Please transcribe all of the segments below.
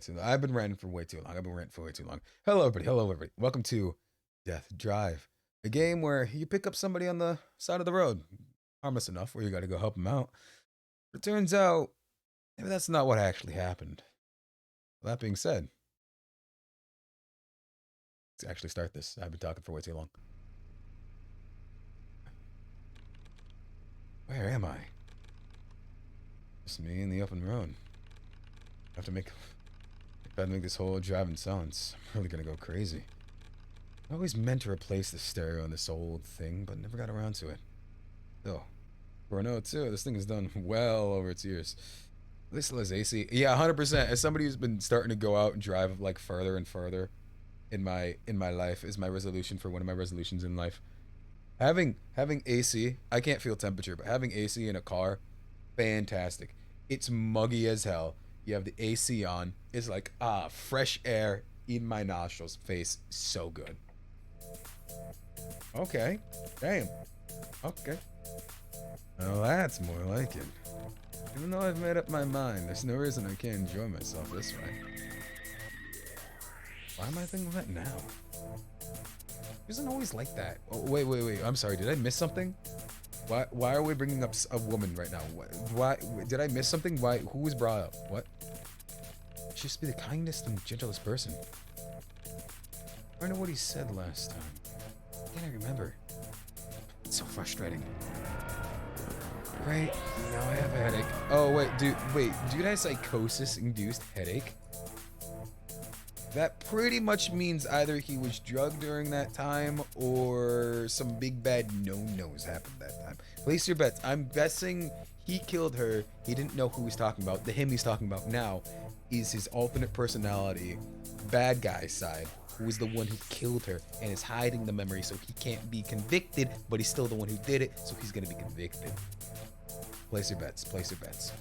too long. I've been ranting for way too long. Hello, everybody. Hello, everybody. Welcome to Death Drive, a game where you pick up somebody on the side of the road, harmless enough where you got to go help them out. But it turns out maybe that's not what actually happened. That being said, let's actually start this. I've been talking for way too long. Where am I? Just me in the open road. I have to make this whole driving silence. I'm really gonna go crazy. I always meant to replace the stereo on this old thing, but never got around to it. Still, for an 02, this thing is done well over its years. At least it has AC. Yeah, 100%. As somebody who's been starting to go out and drive like further and further in my life, is my resolution for one of my resolutions in life. Having AC, I can't feel temperature, but having AC in a car, fantastic. It's muggy as hell. You have the AC on. It's like fresh air in my nostrils. Face so good. Okay. Damn. Okay. Well, that's more like it. Even though I've made up my mind, there's no reason I can't enjoy myself this way. Why am I thinking that now? It isn't always like that. Oh, wait. I'm sorry. Did I miss something? Why are we bringing up a woman right now? Why did I miss something? Why? Who was brought up? What? She used to be the kindest and gentlest person. I don't know what he said last time. I can't remember. It's so frustrating. Right now I have a headache. Oh wait, dude has psychosis-induced headache? That pretty much means either he was drugged during that time or some big bad no-nos happened that time. Place your bets. I'm guessing he killed her. He didn't know who he's talking about. The him he's talking about now is his alternate personality, bad guy side, who is the one who killed her and is hiding the memory so he can't be convicted, but he's still the one who did it, so he's gonna be convicted. Place your bets. Place your bets.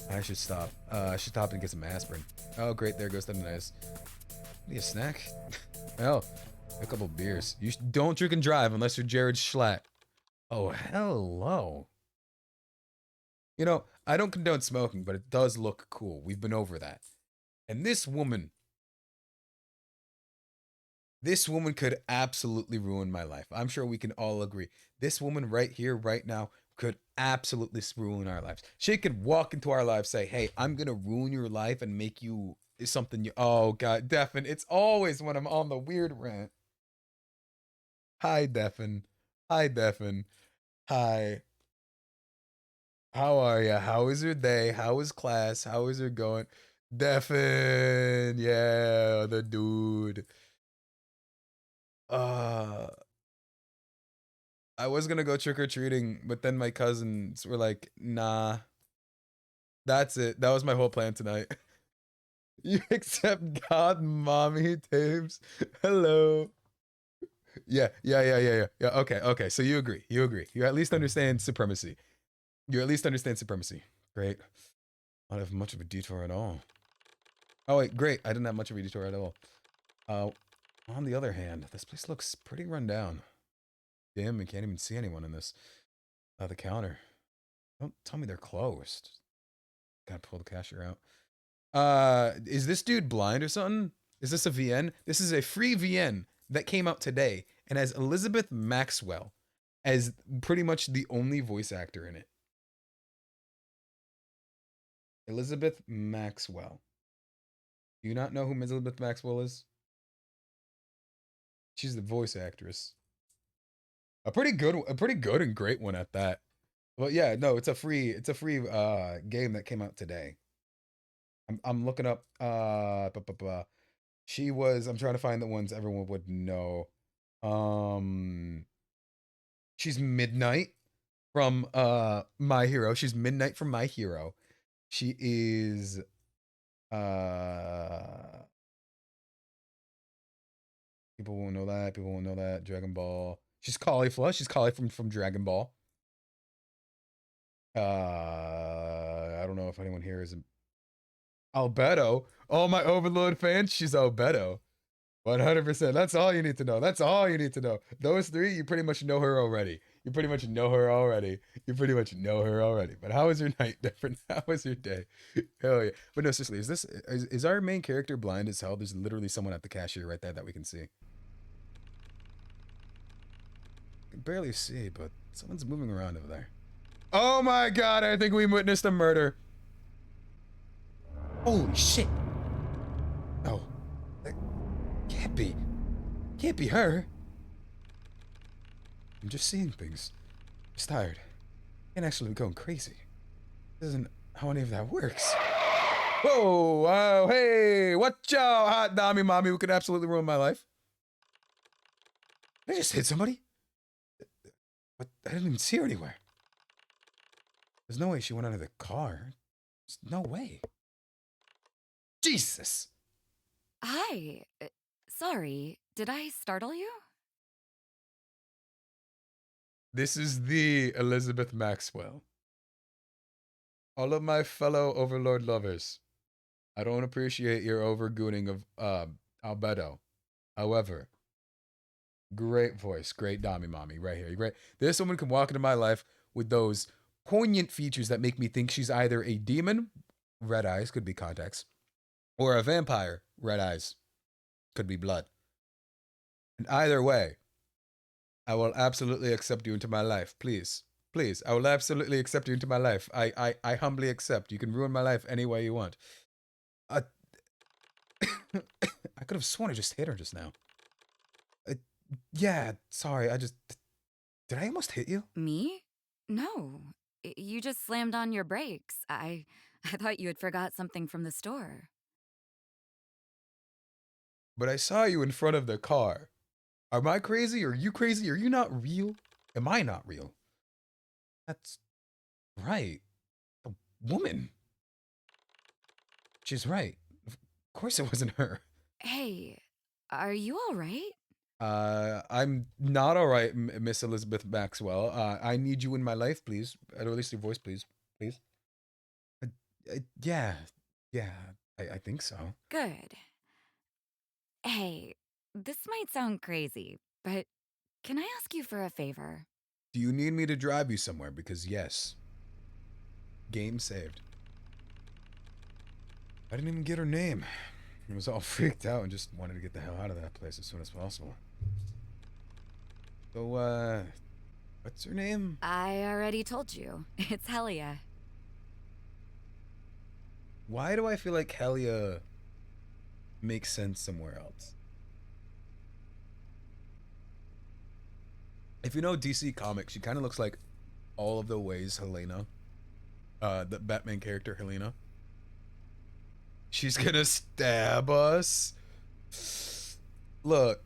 I should stop. I should stop and get some aspirin. Oh, great. There goes the nice. Need a snack? Hell, a couple beers. You don't drink and drive unless you're Jared Schlatt. Oh, hello. You know, I don't condone smoking, but it does look cool. We've been over that. And this woman could absolutely ruin my life. I'm sure we can all agree. This woman right here, right now, could absolutely ruin our lives. She could walk into our lives, say, hey, I'm going to ruin your life and make you something you... Oh, God, Defin. It's always when I'm on the weird rant. Hi, Defin. Hi, Defin. Hi. How are ya? How is your day? How is class? How is it going? Defin. Yeah, the dude. I was gonna go trick-or-treating, but then my cousins were like, nah. That's it. That was my whole plan tonight. You accept God, mommy tapes. Hello. Yeah. Okay. So you agree. You at least understand supremacy. Great. I don't have much of a detour at all. Oh wait, great. I didn't have much of a detour at all. On the other hand, this place looks pretty run down. Damn, we can't even see anyone in this. The counter. Don't tell me they're closed. Gotta pull the cashier out. Is this dude blind or something? Is this a VN? This is a free VN that came out today and has Elizabeth Maxwell as pretty much the only voice actor in it. Elizabeth Maxwell. Do you not know who Elizabeth Maxwell is? She's the voice actress. A pretty good and great one at that. Well, yeah, no, it's a free game that came out today. I'm looking up she was, I'm trying to find the ones everyone would know. She's Midnight from My Hero. She's Midnight from My Hero. She is people won't know that. Dragon Ball. She's Caulifla. She's Cauli from Dragon Ball. I don't know if anyone here is Albedo. All my Overlord fans, she's Albedo. 100%. That's all you need to know. Those three, you pretty much know her already. You pretty much know her already. You pretty much know her already. But how was your night different? How was your day? Hell yeah. But no, seriously, is our main character blind as hell? There's literally someone at the cashier right there that we can see. I can barely see, but someone's moving around over there. Oh my god, I think we witnessed a murder. Holy shit. Oh, that can't be. Can't be her. I'm just seeing things. I'm just tired. Can't actually be going crazy. This isn't how any of that works. Whoa, hey, watch out, hot dummy mommy, who could absolutely ruin my life. Did I just hit somebody? But I didn't even see her anywhere. There's no way she went under the car. There's no way. Jesus! Hi. Sorry, did I startle you? This is the Elizabeth Maxwell. All of my fellow Overlord lovers, I don't appreciate your overgooning of Albedo. However, great voice, great Dami Mommy right here. Great. This woman can walk into my life with those poignant features that make me think she's either a demon, red eyes, could be contacts, or a vampire, red eyes, could be blood. And either way, I will absolutely accept you into my life. Please. Please. I will absolutely accept you into my life. I humbly accept. You can ruin my life any way you want. I could have sworn I just hit her just now. Yeah, sorry. Did I almost hit you? Me? No. You just slammed on your brakes. I thought you had forgot something from the store. But I saw you in front of the car. Am I crazy? Are you crazy? Are you not real? Am I not real? That's right. A woman. She's right. Of course it wasn't her. Hey, are you all right? I'm not all right, Miss Elizabeth Maxwell. I need you in my life, please. At least your voice, please. Please. Yeah. Yeah, I think so. Good. Hey, this might sound crazy, but can I ask you for a favor? Do you need me to drive you somewhere? Because yes. Game saved. I didn't even get her name. I was all freaked out and just wanted to get the hell out of that place as soon as possible. So, what's her name? I already told you. It's Helia. Why do I feel like Helia makes sense somewhere else? If you know DC Comics, she kind of looks like all of the ways Helena, the Batman character Helena. She's gonna stab us. Look,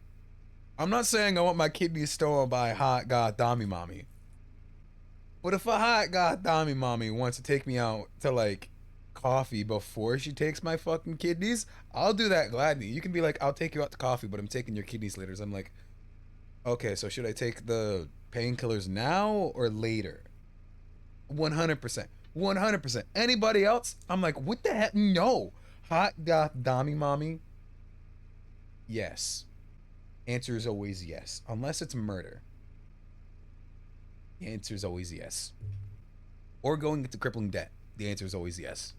I'm not saying I want my kidneys stolen by a hot god Dami Mommy. But if a hot god Dami Mommy wants to take me out to like coffee before she takes my fucking kidneys, I'll do that gladly. You can be like, I'll take you out to coffee, but I'm taking your kidneys later. So I'm like, okay, so should I take the painkillers now or later? 100%. 100%. Anybody else? I'm like, what the heck? No. Hot god Dami Mommy? Yes. Answer is always yes. Unless it's murder. The answer is always yes. Or going into crippling debt. The answer is always yes.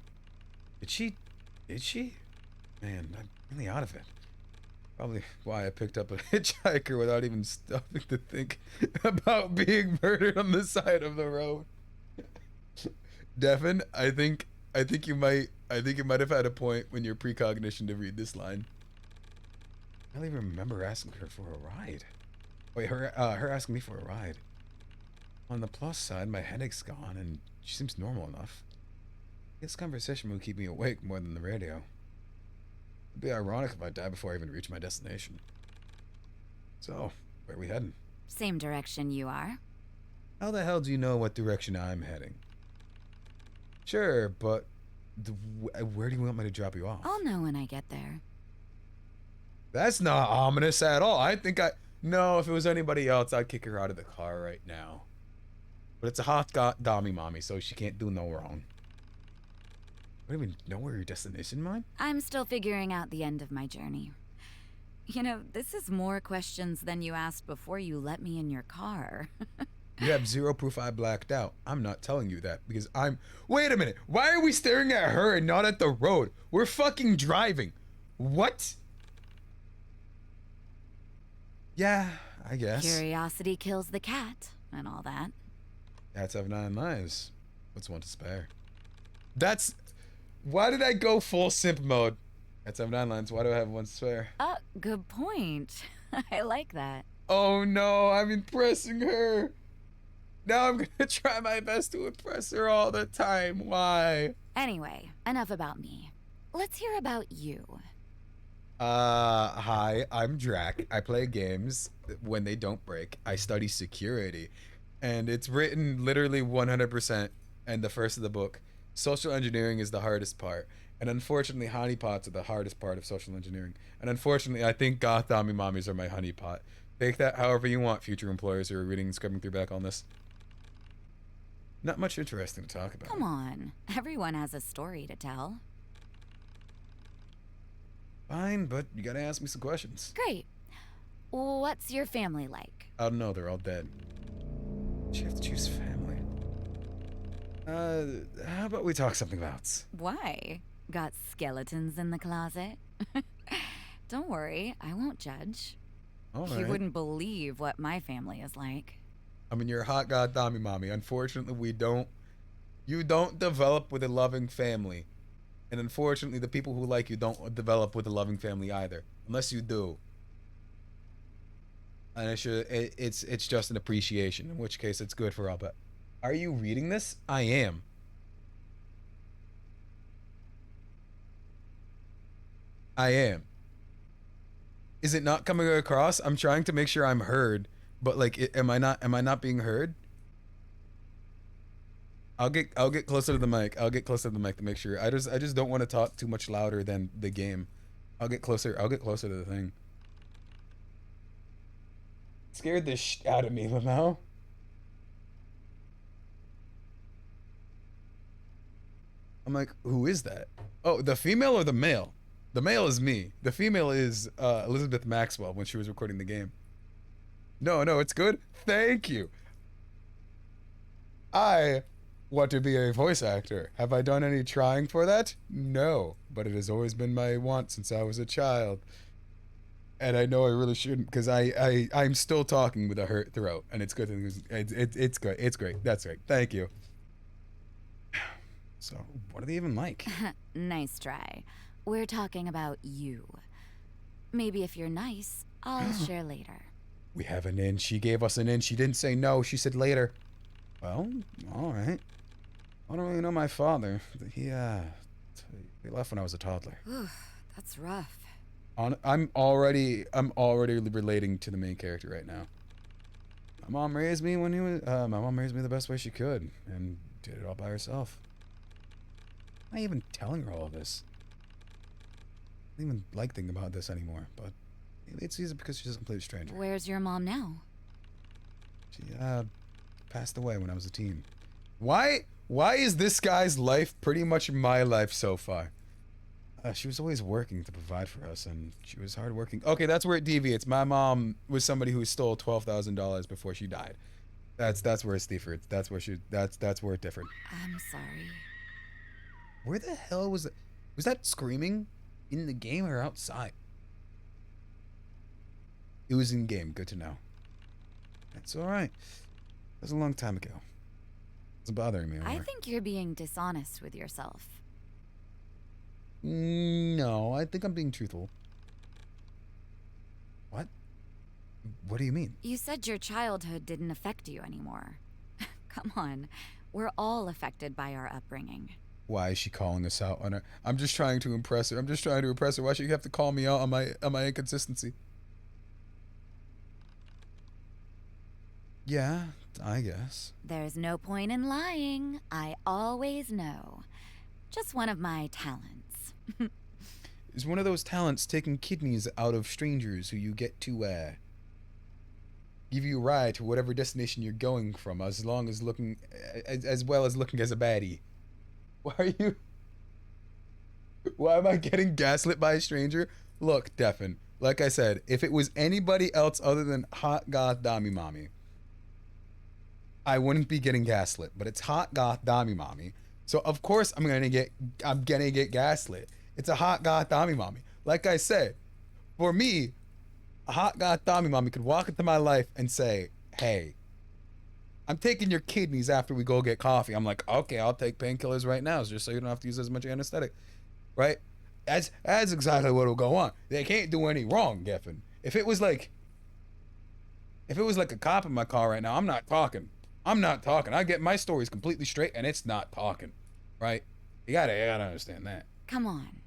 Did she? Man, I'm really out of it. Probably why I picked up a hitchhiker without even stopping to think about being murdered on the side of the road. Devin, I think you might have had a point when your precognition to read this line. I don't even remember asking her for a ride. Wait, her asking me for a ride. On the plus side, my headache's gone and she seems normal enough. This conversation will keep me awake more than the radio. It'd be ironic if I die before I even reach my destination. So, where are we heading? Same direction you are. How the hell do you know what direction I'm heading? Sure, but where do you want me to drop you off? I'll know when I get there. That's not ominous at all. No, if it was anybody else, I'd kick her out of the car right now. But it's a hot Dami Mommy, so she can't do no wrong. I don't even know where your destination, mine? I'm still figuring out the end of my journey. You know, this is more questions than you asked before you let me in your car. You have zero proof I blacked out. I'm not telling you that because I'm. Wait a minute. Why are we staring at her and not at the road? We're fucking driving. What? Yeah, I guess. Curiosity kills the cat and all that. Cats have 9 lives. What's one to spare? That's. Why did I go full simp mode? Cats have 9 lives. Why do I have 1 to spare? Good point. I like that. Oh no, I'm impressing her. Now I'm gonna try my best to impress her all the time. Why? Anyway, enough about me. Let's hear about you. Hi, I'm Drac. I play games when they don't break. I study security. And it's written literally 100% in the first of the book. Social engineering is the hardest part. And unfortunately, honeypots are the hardest part of social engineering. And unfortunately, I think goth mommy mommies are my honeypot. Take that however you want, future employers who are reading and scrubbing through back on this. Not much interesting to talk about. Come on. Everyone has a story to tell. Fine, but you gotta ask me some questions. Great. What's your family like? I don't know, they're all dead. You have to choose family. How about we talk something else? Why? Got skeletons in the closet? Don't worry, I won't judge. All right. You wouldn't believe what my family is like. I mean, you're a hot god mommy. Unfortunately, you don't develop with a loving family. And unfortunately, the people who like you don't develop with a loving family either. Unless you do. And it's just an appreciation, in which case it's good for all. But are you reading this? I am. I am. Is it not coming across? I'm trying to make sure I'm heard, but like, am I not being heard? I'll get closer to the mic. I'll get closer to the mic to make sure. I just don't want to talk too much louder than the game. I'll get closer to the thing. Scared the shit out of me, Lamau. I'm like, who is that? Oh, the female or the male? The male is me. The female is Elizabeth Maxwell when she was recording the game. No, it's good. Thank you. I want to be a voice actor. Have I done any trying for that? No, but it has always been my want since I was a child. And I know I really shouldn't because I'm still talking with a hurt throat, and it's good. It's good. It's great. That's great. Thank you. So, what are they even like? Nice try. We're talking about you. Maybe if you're nice, I'll share later. We have an in. She gave us an in. She didn't say no. She said later. Well, all right. I don't really know my father. He left when I was a toddler. That's rough. I'm already relating to the main character right now. My mom raised me the best way she could and did it all by herself. I'm not even telling her all of this. I don't even like thinking about this anymore, but it's easy because she's a complete stranger. Where's your mom now? She passed away when I was a teen. Why is this guy's life pretty much my life so far? She was always working to provide for us, and she was hardworking. Okay, that's where it deviates. My mom was somebody who stole $12,000 before she died. That's where it's different. That's where it differed. I'm sorry. Where the hell was that screaming? In the game or outside? It was in game. Good to know. That's all right. That was a long time ago. It's bothering me anymore. I think you're being dishonest with yourself. No, I think I'm being truthful. What? What do you mean? You said your childhood didn't affect you anymore. Come on. We're all affected by our upbringing. Why is she calling us out on her? I'm just trying to impress her. Why should you have to call me out on my inconsistency? Yeah, I guess. There's no point in lying. I always know. Just one of my talents. Is one of those talents taking kidneys out of strangers who you get to give you a ride to whatever destination you're going from, as long as looking as well as looking as a baddie. Why am I getting gaslit by a stranger? Look, Defin, like I said, if it was anybody else other than hot goth Dami Mommy, I wouldn't be getting gaslit, but it's hot goth Dami mommy. So of course I'm gonna get gaslit. It's a hot goth Dami mommy. Like I said, for me, a hot goth Dami mommy could walk into my life and say, "Hey, I'm taking your kidneys after we go get coffee." I'm like, "Okay, I'll take painkillers right now, just so you don't have to use as much anesthetic." Right? That's exactly what'll go on. They can't do any wrong, Geffen. If it was like a cop in my car right now, I'm not talking. I'm not talking. I get my stories completely straight, and it's not talking, right? You gotta understand that. Come on.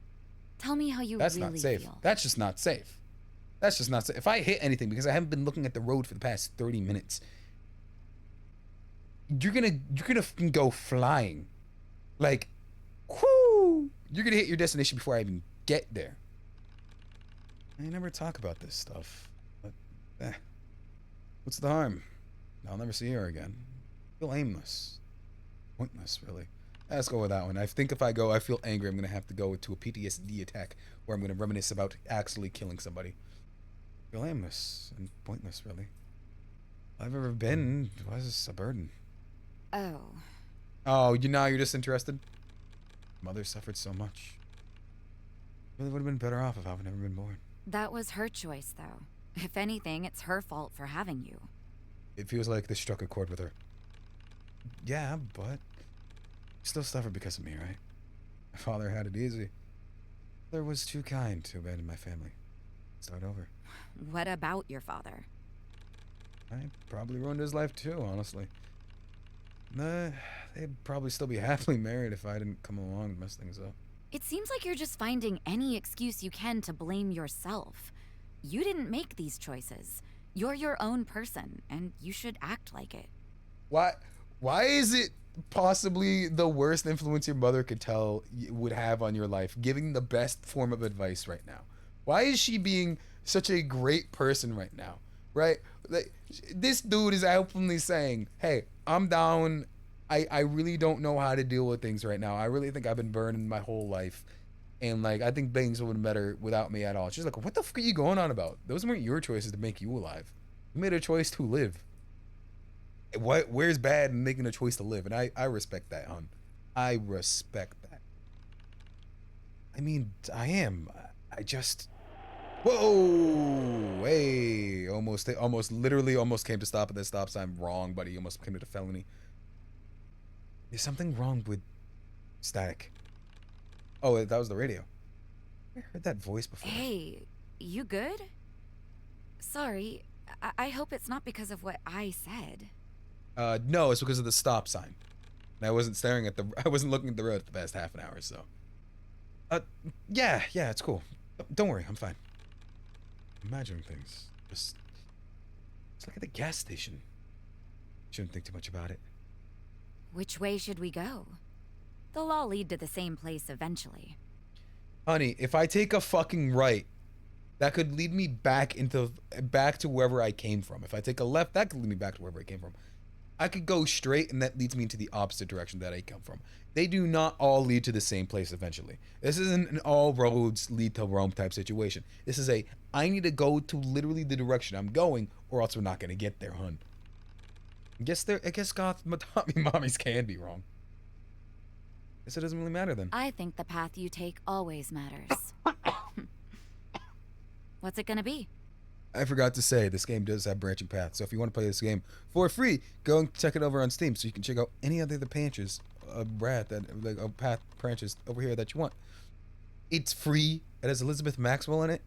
Tell me how you That's really not safe. feel. That's just not safe. That's just not safe. If I hit anything because I haven't been looking at the road for the past 30 minutes, you're gonna fucking go flying, like, whoo! You're gonna hit your destination before I even get there. I never talk about this stuff, but what's the harm? I'll never see her again. I feel aimless. Pointless, really. Let's go with that one. I think if I go, I feel angry, I'm going to have to go to a PTSD attack where I'm going to reminisce about actually killing somebody. I feel aimless and pointless, really. All I've ever been was a burden. Oh. Oh, you're just interested? Mother suffered so much. Really would have been better off if I had never been born. That was her choice, though. If anything, it's her fault for having you. It feels like this struck a chord with her. Yeah, but still suffered because of me, right? My father had it easy. Mother was too kind to abandon my family. Start over. What about your father? I probably ruined his life too, honestly. They'd probably still be happily married if I didn't come along and mess things up. It seems like you're just finding any excuse you can to blame yourself. You didn't make these choices. You're your own person, and you should act like it. Why is it possibly the worst influence your mother would have on your life, giving the best form of advice right now? Why is she being such a great person right now? Right? Like, this dude is openly saying, "Hey, I'm down. I really don't know how to deal with things right now. I really think I've been burned my whole life. And like I think things would have been better without me at all." She's like, "What the fuck are you going on about? Those weren't your choices to make you alive. You made a choice to live. Where's bad in making a choice to live?" And I respect that, hon. I respect that. I mean, I am. I just. Whoa! Hey, literally almost came to stop at the stop sign wrong, but he almost committed a felony. There's something wrong with static. Oh, that was the radio. I heard that voice before. Hey, you good? Sorry, I hope it's not because of what I said. No, it's because of the stop sign. And I wasn't looking at the road for the past half an hour, so. Yeah, it's cool. Don't worry, I'm fine. Imagining things. Just it's like at the gas station. Shouldn't think too much about it. Which way should we go? They'll all lead to the same place eventually. Honey, if I take a fucking right, that could lead me back to wherever I came from. If I take a left, that could lead me back to wherever I came from. I could go straight, and that leads me into the opposite direction that I come from. They do not all lead to the same place eventually. This isn't an all roads lead to Rome type situation. This is I need to go to literally the direction I'm going, or else we're not gonna get there, hun. I guess goth mommies can be wrong. Guess it doesn't really matter then. I think the path you take always matters. What's it gonna be? I forgot to say, this game does have branching paths, so if you want to play this game for free, go and check it over on Steam so you can check out any other branches path branches over here that you want. It's free. It has Elizabeth Maxwell in it.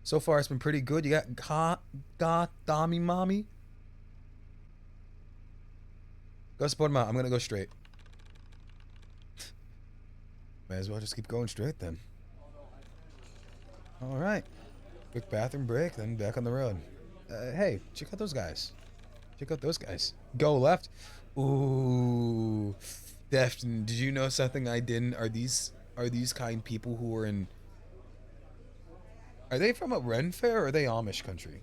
So far, it's been pretty good. You got God, Dami Mommy. Go support him out. I'm gonna go straight. May as well just keep going straight then. All right. Quick bathroom break, then back on the road. Hey, check out those guys. Go left. Ooh. Defton, did you know something I didn't? Are these kind people who are in... Are they from a Ren Fair or are they Amish country?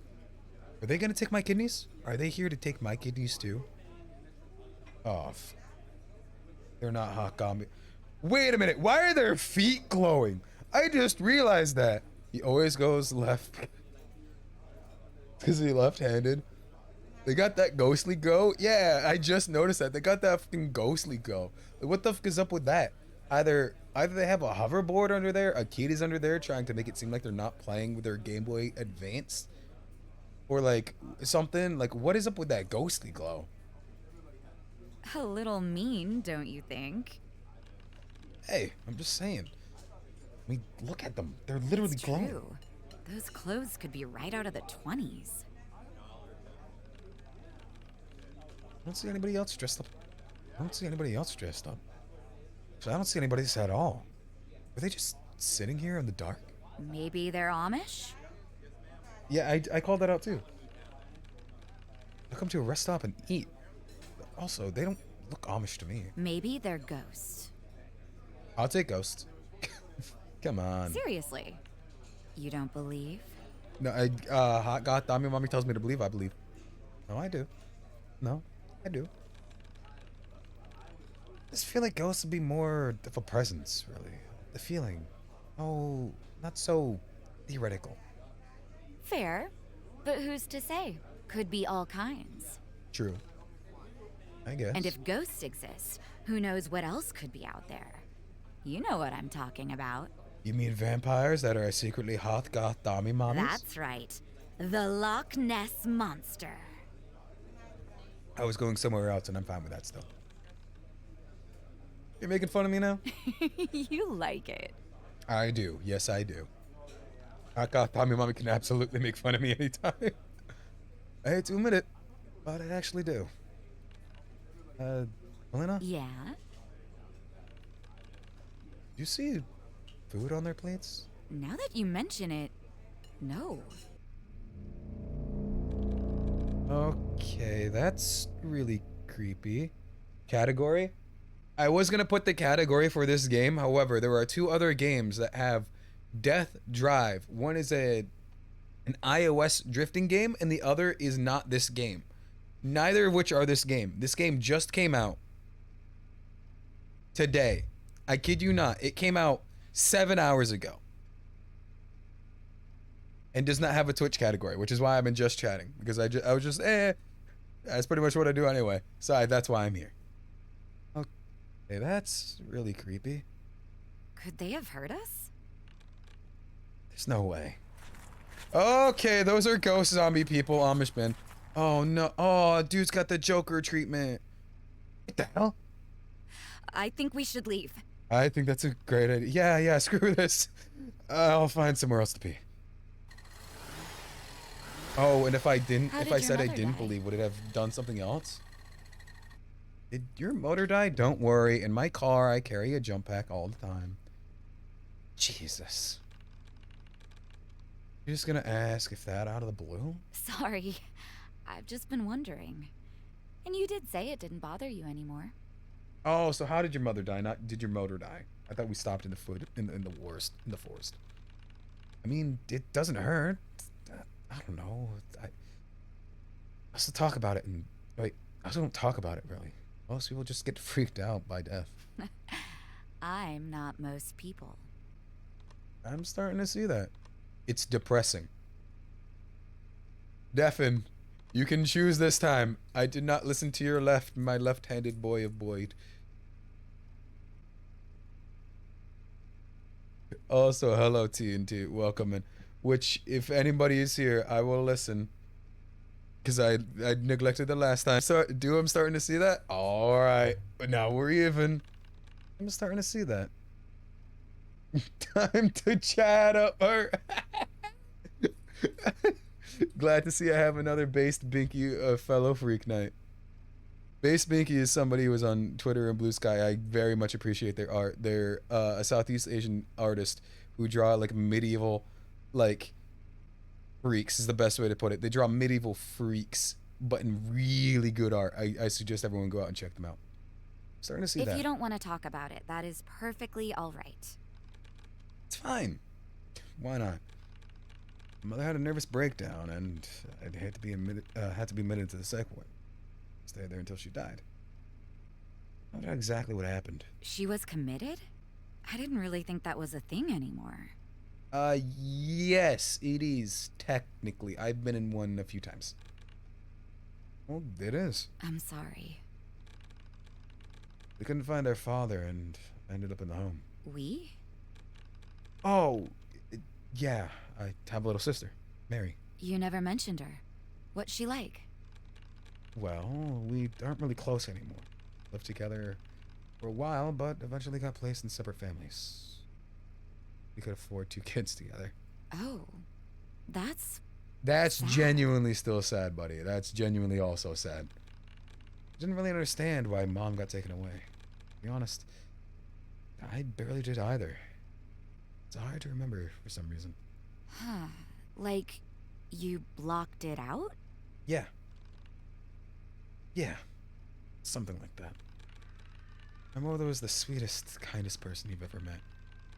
Are they gonna take my kidneys? Are they here to take my kidneys too? Oh. They're not hot gummy. Wait a minute, why are their feet glowing? I just realized that. He always goes left. Because he's left-handed. They got that ghostly glow. Yeah, I just noticed that. They got that fucking ghostly glow. Like, what the fuck is up with that? Either they have a hoverboard under there, a kid is under there trying to make it seem like they're not playing with their Game Boy Advance, or like something. Like, what is up with that ghostly glow? A little mean, don't you think? Hey, I'm just saying. I mean, look at them. They're literally It's glowing. true. Those clothes could be right out of the 20s. I don't see anybody else dressed up. I don't see anybody else dressed up. So I don't see anybody else at all. Were they just sitting here in the dark? Maybe they're Amish? Yeah, I called that out too. I come to a rest stop and eat. Also, they don't look Amish to me. Maybe they're ghosts. I'll take ghosts. Come on. Seriously. You don't believe? No, hot god, mommy tells me to believe, I believe. No, I do. No, I do. I just feel like ghosts would be more of a presence, really. The feeling. Oh, not so theoretical. Fair. But who's to say? Could be all kinds. True. I guess. And if ghosts exist, who knows what else could be out there? You know what I'm talking about. You mean vampires that are secretly hot goth dummy mommies? That's right. The Loch Ness Monster. I was going somewhere else and I'm fine with that still. You're making fun of me now? You like it. I do. Yes, I do. Hot goth dummy mommy can absolutely make fun of me anytime. I hate to admit it, but I actually do. Melina? Yeah? Do you see food on their plates? Now that you mention it, no. Okay, that's really creepy. Category? I was gonna put the category for this game, however, there are two other games that have Death Drive. One is an iOS drifting game, and the other is not this game. Neither of which are this game. This game just came out today. I kid you not. It came out 7 hours ago. And does not have a Twitch category, which is why I've been just chatting. Because I was just, that's pretty much what I do anyway. So that's why I'm here. Okay, that's really creepy. Could they have heard us? There's no way. Okay, those are ghost zombie people, Amish men. Oh no, oh, dude's got the Joker treatment. What the hell? I think we should leave. I think that's a great idea. Yeah, screw this. I'll find somewhere else to pee. Oh, and if I said I didn't believe, would it have done something else? Did your motor die? Don't worry. In my car, I carry a jump pack all the time. Jesus. You're just gonna ask if that out of the blue? Sorry. I've just been wondering. And you did say it didn't bother you anymore. Oh, so how did your mother die? Not did your motor die? I thought we stopped in the forest. I mean, it doesn't hurt. I don't know. I also talk about it and wait. I also don't talk about it really. Most people just get freaked out by death. I'm not most people. I'm starting to see that. It's depressing. Deafin, you can choose this time. I did not listen to your left, my left-handed boy of Boyd. Also, hello TNT, welcome in. Which, if anybody is here, I will listen. Because I neglected the last time. So, I'm starting to see that? Alright, but now we're even. I'm starting to see that. Time to chat up her. Glad to see I have another Based Binky fellow freak night. Based Binky is somebody who was on Twitter and Blue Sky. I very much appreciate their art. They're a Southeast Asian artist who draw like medieval, like, freaks is the best way to put it. They draw medieval freaks, but in really good art. I suggest everyone go out and check them out. Starting to see that. If you don't want to talk about it, that is perfectly all right. It's fine. Why not? My mother had a nervous breakdown, and I had to be admitted to the psych ward. Stayed there until she died. I don't know exactly what happened. She was committed? I didn't really think that was a thing anymore. Yes, it is, technically. I've been in one a few times. Well, it is. I'm sorry. We couldn't find our father and ended up in the home. We? Oh, yeah. I have a little sister, Mary. You never mentioned her. What's she like? Well, we aren't really close anymore. Lived together for a while, but eventually got placed in separate families. We could afford 2 kids together. Oh, that's sad. Genuinely still sad, buddy. That's genuinely also sad. Didn't really understand why Mom got taken away. To be honest, I barely did either. It's hard to remember for some reason. Huh. Like, you blocked it out? Yeah. Yeah. Something like that. My mother was the sweetest, kindest person you've ever met.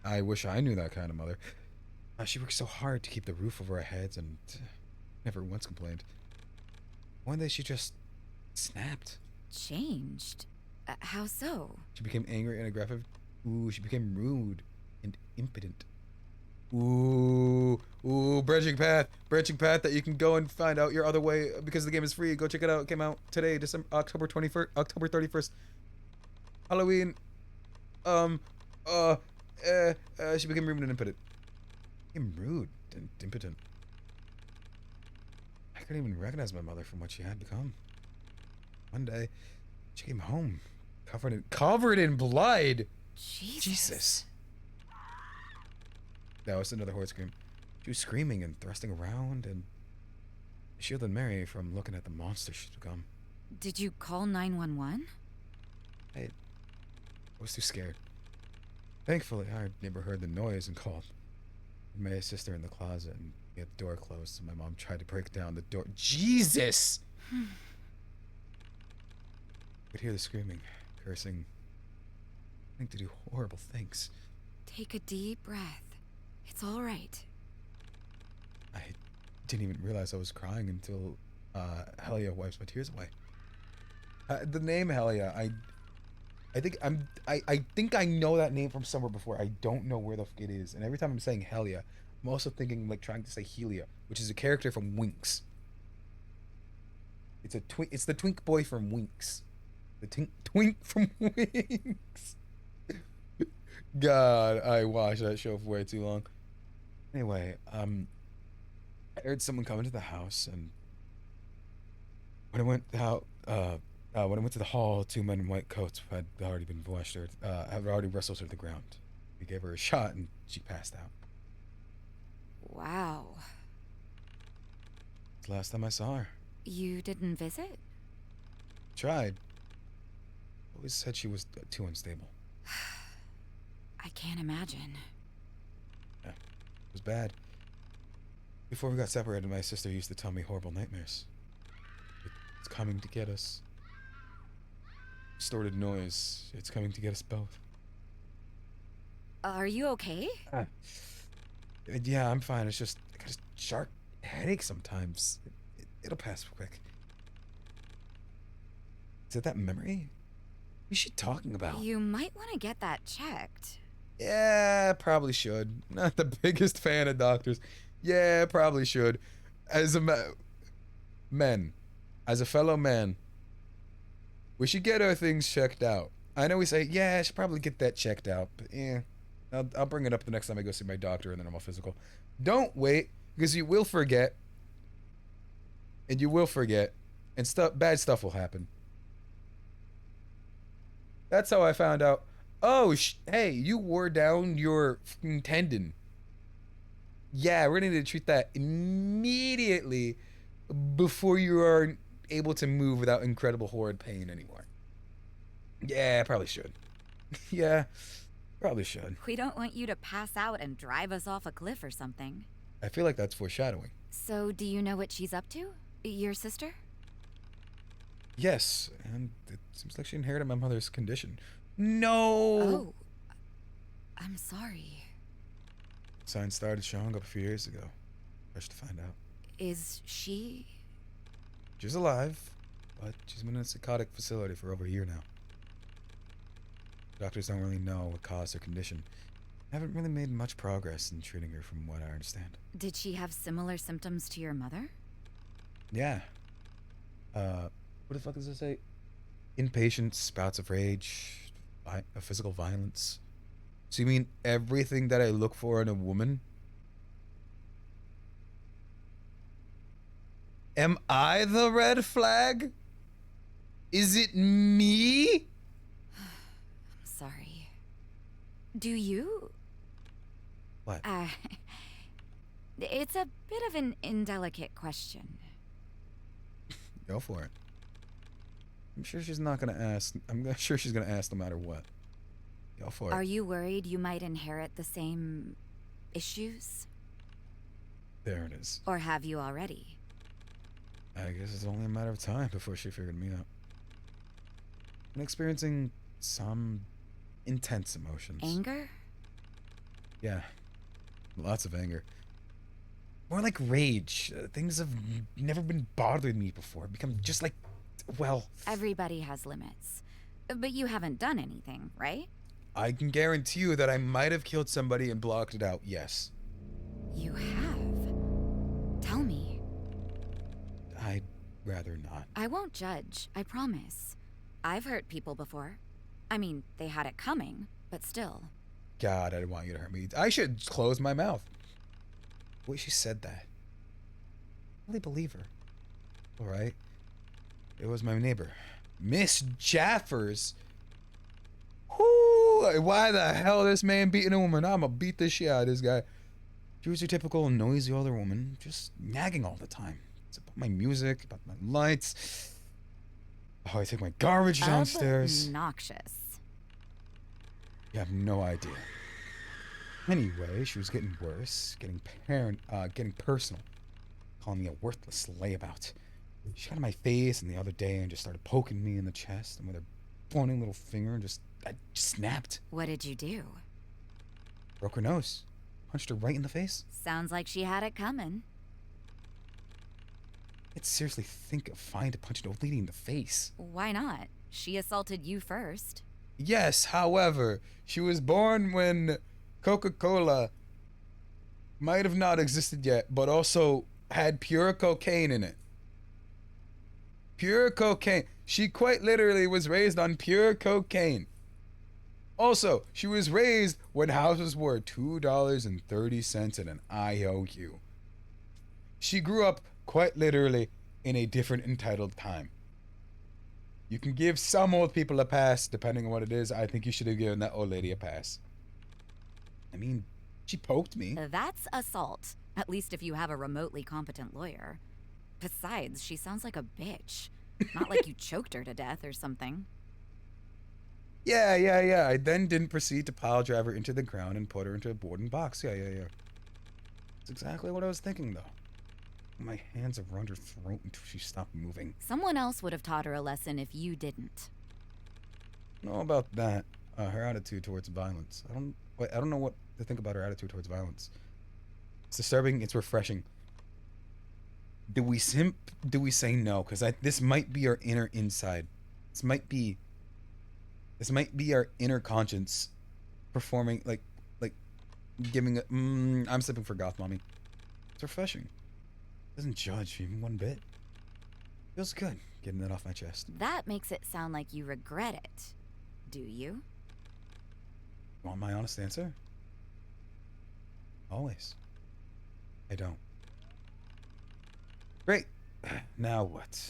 I wish I knew that kind of mother. She worked so hard to keep the roof over our heads and never once complained. One day she just snapped. Changed? How so? She became angry and aggressive. Ooh, she became rude and impotent. Ooh, branching path that you can go and find out your other way because the game is free. Go check it out. It came out today, October 31st. Halloween. She became rude and impotent. Became rude and impotent. I couldn't even recognize my mother from what she had become. One day, she came home covered in blood. Jesus. That was another horse scream. She was screaming and thrusting around and shielded Mary from looking at the monster she'd become. Did you call 911? I was too scared. Thankfully, our neighbor heard the noise and called. My sister in the closet and we had the door closed, so my mom tried to break down the door. Jesus! I could hear the screaming, cursing, trying to do horrible things. Take a deep breath. It's all right. I didn't even realize I was crying until Helia wipes my tears away. The name Helia, I think I know that name from somewhere before. I don't know where the fuck it is. And every time I'm saying Helia, I'm also thinking like trying to say Helia, which is a character from Winx. It's the twink boy from Winx. The twink from Winx. God, I watched that show for way too long. Anyway, I heard someone come into the house, and when I went out, when I went to the hall, 2 men in white coats had already been had already wrestled her to the ground. We gave her a shot, and she passed out. Wow. It's the last time I saw her. You didn't visit? Tried. Always said she was too unstable. I can't imagine. Yeah, it was bad. Before we got separated, my sister used to tell me horrible nightmares. It's coming to get us. Distorted noise. It's coming to get us both. Are you okay? Yeah, I'm fine. It's just I got a sharp headache sometimes. It'll pass quick. Is it that memory? What is she talking about? You might want to get that checked. Yeah, probably should. Not the biggest fan of doctors. Yeah, probably should. As a as a fellow man, we should get our things checked out. I know we say, yeah, I should probably get that checked out, but yeah, I'll bring it up the next time I go see my doctor in the normal physical. Don't wait, because you will forget, and bad stuff will happen. That's how I found out. Oh, hey, you wore down your tendon. Yeah, we're gonna need to treat that immediately before you are able to move without incredible horrid pain anymore. Yeah, probably should. Yeah, probably should. We don't want you to pass out and drive us off a cliff or something. I feel like that's foreshadowing. So, do you know what she's up to? Your sister? Yes, and it seems like she inherited my mother's condition. No! Oh, I'm sorry. Signs started showing up a few years ago. Fresh to find out. Is she? She's alive, but she's been in a psychotic facility for over a year now. Doctors don't really know what caused her condition. Haven't really made much progress in treating her from what I understand. Did she have similar symptoms to your mother? Yeah. What the fuck does it say? Impatience, spouts of rage, physical violence. So you mean everything that I look for in a woman? Am I the red flag? Is it me? Sorry. Do you? What? It's a bit of an indelicate question. Go for it. I'm sure she's not gonna ask. I'm sure she's gonna ask no matter what. Go for it. Are you worried you might inherit the same issues? There it is. Or have you already? I guess it's only a matter of time before she figured me out. I'm experiencing some intense emotions. Anger? Yeah. Lots of anger. More like rage. Things have never been bothering me before. Become just like, well... Everybody has limits. But you haven't done anything, right? I can guarantee you that I might have killed somebody and blocked it out, yes. You have? Tell me. I'd rather not. I won't judge, I promise. I've hurt people before. I mean, they had it coming, but still. God, I didn't want you to hurt me. I should close my mouth. The way she said that. I really believe her. Alright. It was my neighbor. Miss Jaffers. Whoo! Why the hell this man beating a woman? I'ma beat the shit out of this guy. She was your typical noisy older woman, just nagging all the time. It's about my music, about my lights. Oh, I take my garbage downstairs. Obnoxious. You have no idea. Anyway, she was getting worse, getting personal, calling me a worthless layabout. She got in my face and the other day and just started poking me in the chest, and with her pointing little finger, I just snapped. What did you do? Broke her nose. Punched her right in the face. Sounds like she had it coming. I'd seriously think of fine to punch an old lady in the face. Why not? She assaulted you first. Yes, however, she was born when Coca-Cola might have not existed yet, but also had pure cocaine in it. Pure cocaine. She quite literally was raised on pure cocaine. Also, she was raised when houses were $2.30 and an IOU. She grew up quite literally in a different entitled time. You can give some old people a pass, depending on what it is. I think you should have given that old lady a pass. I mean, she poked me. That's assault. At least if you have a remotely competent lawyer. Besides, she sounds like a bitch. Not like you choked her to death or something. Yeah. I then didn't proceed to pile drive her into the ground and put her into a boarding box. Yeah. That's exactly what I was thinking, though. My hands around her throat until she stopped moving. Someone else would have taught her a lesson if you didn't. No, about that. Her attitude towards violence. I don't know what to think about her attitude towards violence. It's disturbing. It's refreshing. Do we simp? Do we say no? Because this might be our inner inside. This might be our inner conscience performing like giving a. I'm simping for goth mommy. It's refreshing. Doesn't judge even one bit. Feels good getting that off my chest. That makes it sound like you regret it. Do you? Want my honest answer? Always. I don't. Great. Now what?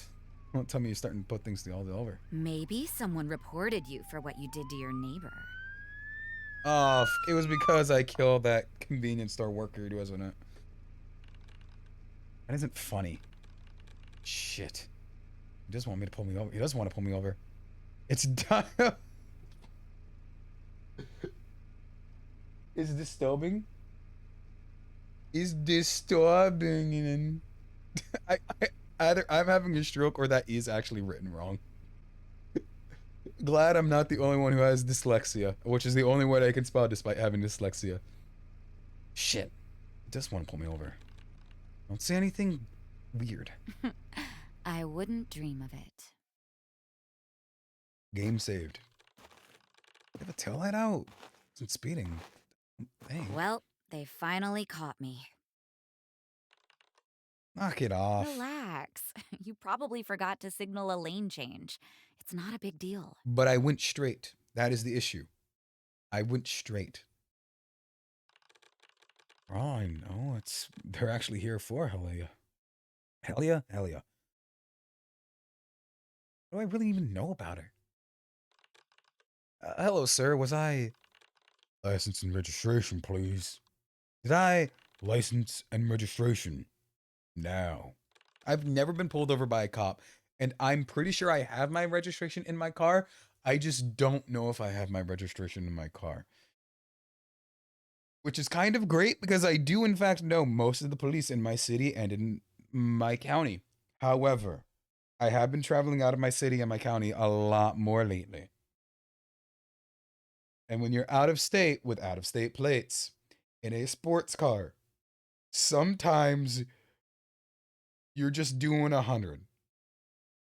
Don't tell me you're starting to put things all over. Maybe someone reported you for what you did to your neighbor. Oh, it was because I killed that convenience store worker, wasn't it? That isn't funny. Shit. He does want me to pull me over. He does want to pull me over. It's done. It's disturbing. It's disturbing. And either I'm having a stroke or that is actually written wrong. Glad I'm not the only one who has dyslexia, which is the only word I can spell despite having dyslexia. Shit. He does want to pull me over. Don't say anything weird. I wouldn't dream of it. Game saved. You have a taillight out. Isn't speeding. Dang. Well, they finally caught me. Knock it off. Relax. You probably forgot to signal a lane change. It's not a big deal. But I went straight. That is the issue. I went straight. Oh, I know. They're actually here for Helia. Helia? Helia. What do I really even know about her? Hello, sir. Was I... License and registration, please. Did I... License and registration. Now. I've never been pulled over by a cop, and I'm pretty sure I have my registration in my car. I just don't know if I have my registration in my car. Which is kind of great because I do in fact know most of the police in my city and in my county. However, I have been traveling out of my city and my county a lot more lately. And when you're out of state with out of state plates in a sports car, sometimes you're just doing 100.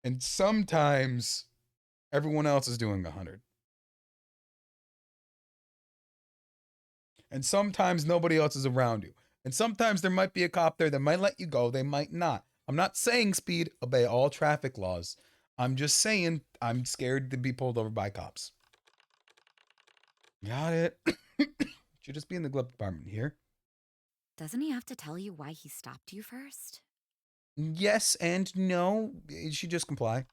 And sometimes everyone else is doing 100. And sometimes nobody else is around you. And sometimes there might be a cop there that might let you go, they might not. I'm not saying speed, obey all traffic laws. I'm just saying I'm scared to be pulled over by cops. Got it. Should just be in the glove department here. Doesn't he have to tell you why he stopped you first? Yes and no. You should just comply.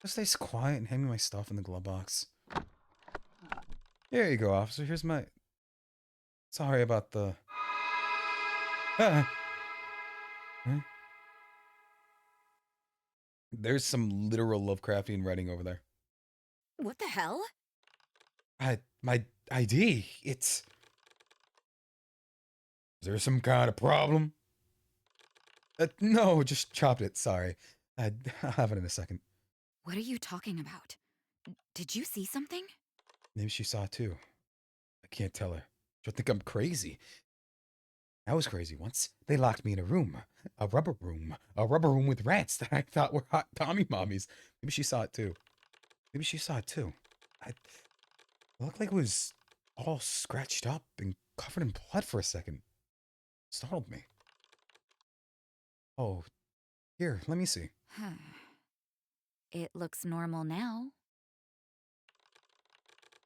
Just stay quiet and hand me my stuff in the glove box. There you go, officer. Here's my... Sorry about the... Huh? There's some literal Lovecraftian writing over there. What the hell? My ID, Is there some kind of problem? No, just chopped it, sorry. I'll have it in a second. What are you talking about? Did you see something? Maybe she saw it too. I can't tell her. She'll think I'm crazy. I was crazy once. They locked me in a room. A rubber room with rats that I thought were hot Tommy mommies. Maybe she saw it too. It looked like it was all scratched up and covered in blood for a second. Startled me. Oh, here, let me see. It looks normal now.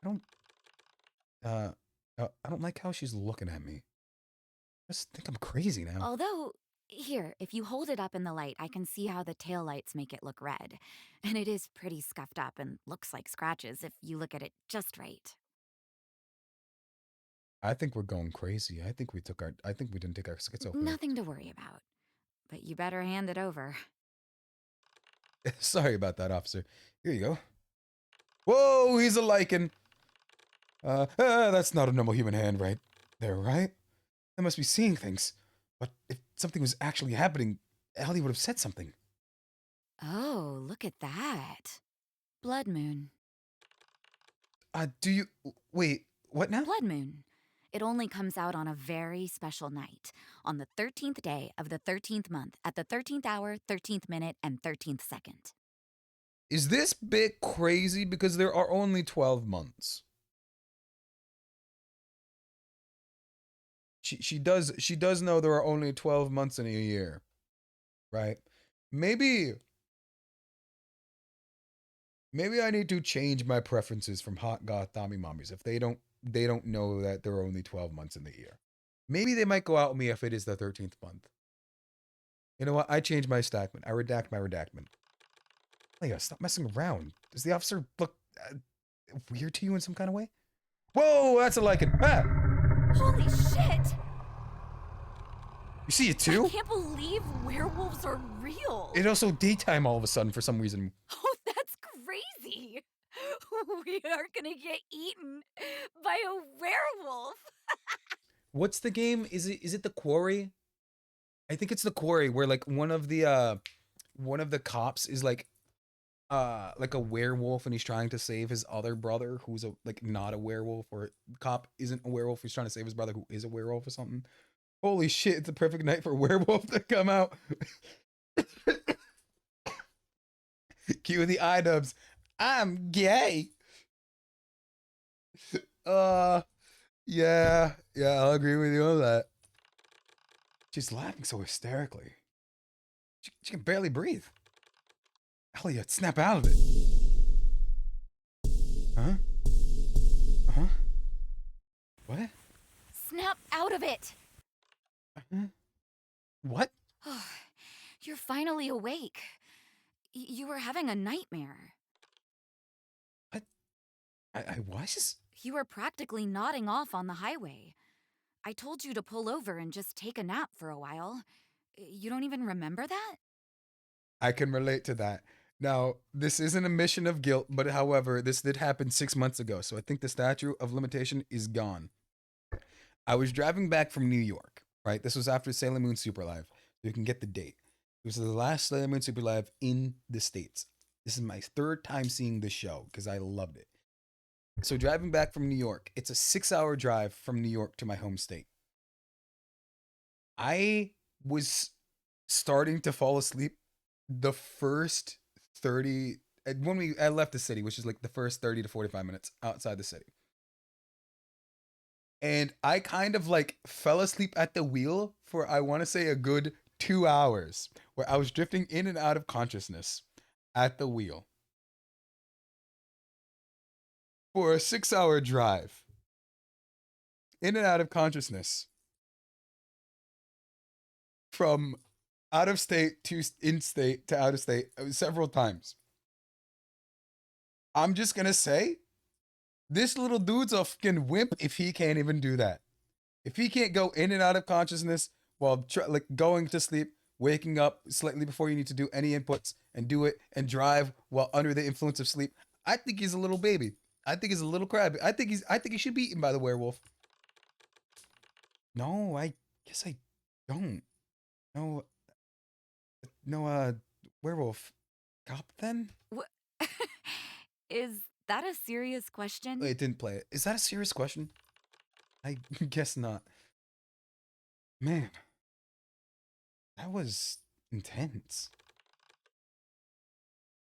I don't like how she's looking at me. I just think I'm crazy now. Although, here, if you hold it up in the light, I can see how the taillights make it look red. And it is pretty scuffed up and looks like scratches if you look at it just right. I think we're going crazy. I think we didn't take our schizo pill. Nothing to worry about. But you better hand it over. Sorry about that, officer. Here you go. Whoa, he's a lichen. That's not a normal human hand right there, right? I must be seeing things. But if something was actually happening, Ellie would have said something. Oh, look at that. Blood moon. Wait, what now? Blood moon. It only comes out on a very special night, on the 13th day of the 13th month, at the 13th hour, 13th minute, and 13th second. Is this bit crazy because there are only 12 months? She does know there are only 12 months in a year, right? Maybe I need to change my preferences from hot goth Tommy mommies if they don't know that there are only 12 months in the year. Maybe they might go out with me if it is the 13th month. You know what? I changed my statement. I redact my redactment. Oh yeah, stop messing around. Does the officer look weird to you in some kind of way? Whoa, that's a lichen. Ah! Holy shit! You see it too? I can't believe werewolves are real. It also daytime all of a sudden for some reason. Oh, that's crazy. We are gonna get eaten by a werewolf. What's the game? Is it The Quarry? I think it's The Quarry where like one of the cops is like a werewolf and he's trying to save his other brother who's not a werewolf, or cop isn't a werewolf, he's trying to save his brother who is a werewolf or something. Holy shit, it's a perfect night for a werewolf to come out. Cue the iDubbbz. I'm gay. Yeah, I'll agree with you on that. She's laughing so hysterically. She can barely breathe. Elliot, snap out of it. Huh? Huh? What? Snap out of it! What? You're finally awake. You were having a nightmare. What? I was? You were practically nodding off on the highway. I told you to pull over and just take a nap for a while. You don't even remember that? I can relate to that. Now, this isn't a mission of guilt, but however, this did happen 6 months ago, so I think the statute of limitation is gone. I was driving back from New York, right? This was after Sailor Moon Super Live. So you can get the date. It was the last Sailor Moon Super Live in the States. This is my third time seeing this show because I loved it. So driving back from New York, it's a 6-hour drive from New York to my home state. I was starting to fall asleep the first 30 when I left the city, which is like the first 30 to 45 minutes outside the city. And I kind of like fell asleep at the wheel for, I want to say, a good 2 hours, where I was drifting in and out of consciousness at the wheel for a 6-hour drive, in and out of consciousness from out of state to in state to out of state several times. I'm just gonna say, this little dude's a fucking wimp if he can't even do that. If he can't go in and out of consciousness while like going to sleep, waking up slightly before you need to do any inputs and do it and drive while under the influence of sleep, I think he's a little baby. I think he's a little crabby. I think he should be eaten by the werewolf. No, I guess I don't. No, werewolf cop then? Is that a serious question? It didn't play it. Is that a serious question? I guess not. Man, that was intense.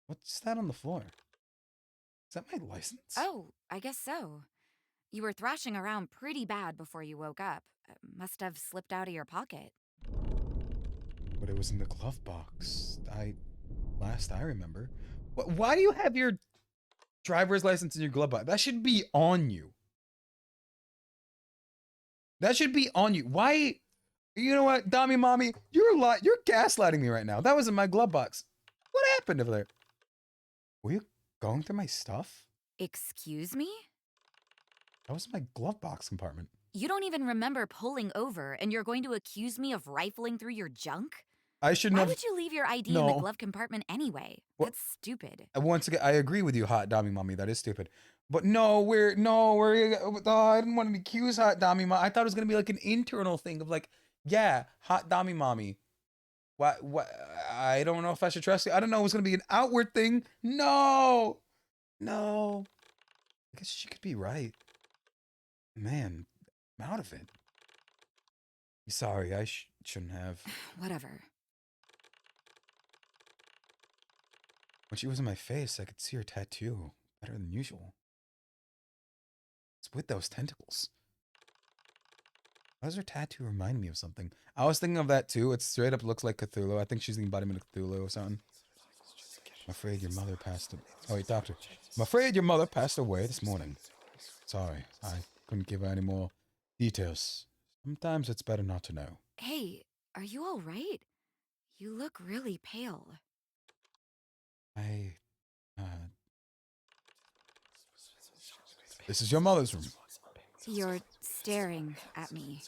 What's that on the floor? Is that my license? Oh, I guess so. You were thrashing around pretty bad before you woke up. Must have slipped out of your pocket. But it was in the glove box. Last I remember. Why do you have your driver's license in your glove box? That should be on you. That should be on you. Why? You know what, Dami Mommy? You're gaslighting me right now. That was in my glove box. What happened over there? Were you going through my stuff? Excuse me? That was my glove box compartment. You don't even remember pulling over, and you're going to accuse me of rifling through your junk? I shouldn't have. Why would you leave your ID in the glove compartment anyway? That's stupid. Once again, I agree with you, Hot Dami Mommy. That is stupid. But I didn't want to accuse Hot Dami Mommy. I thought it was gonna be like an internal thing of like, yeah, Hot Dami Mommy. What? I don't know if I should trust you. I don't know. It was gonna be an outward thing. No. I guess she could be right. Man, I'm out of it. Sorry, I shouldn't have. Whatever. When she was in my face, I could see her tattoo better than usual. It's with those tentacles. Why does her tattoo remind me of something? I was thinking of that too. It straight up looks like Cthulhu. I think she's the embodiment of Cthulhu or something. I'm afraid your mother passed away. Oh, wait, doctor. I'm afraid your mother passed away this morning. Sorry, I couldn't give her any more details. Sometimes it's better not to know. Hey, are you all right? You look really pale. This is your mother's room. You're staring at me.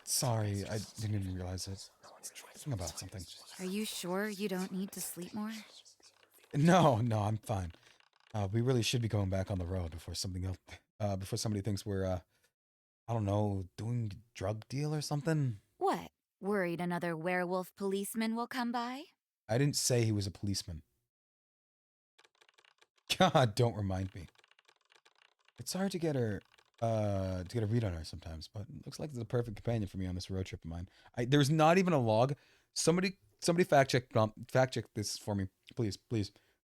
Sorry, I didn't even realize it. Think about something. Are you sure you don't need to sleep more? No, I'm fine. We really should be going back on the road before before somebody thinks we're, I don't know, doing a drug deal or something. What? Worried another werewolf policeman will come by? I didn't say he was a policeman. God, don't remind me. It's hard to get her, to get a read on her sometimes, but it looks like the perfect companion for me on this road trip of mine. There's not even a log. Somebody fact check this for me, please.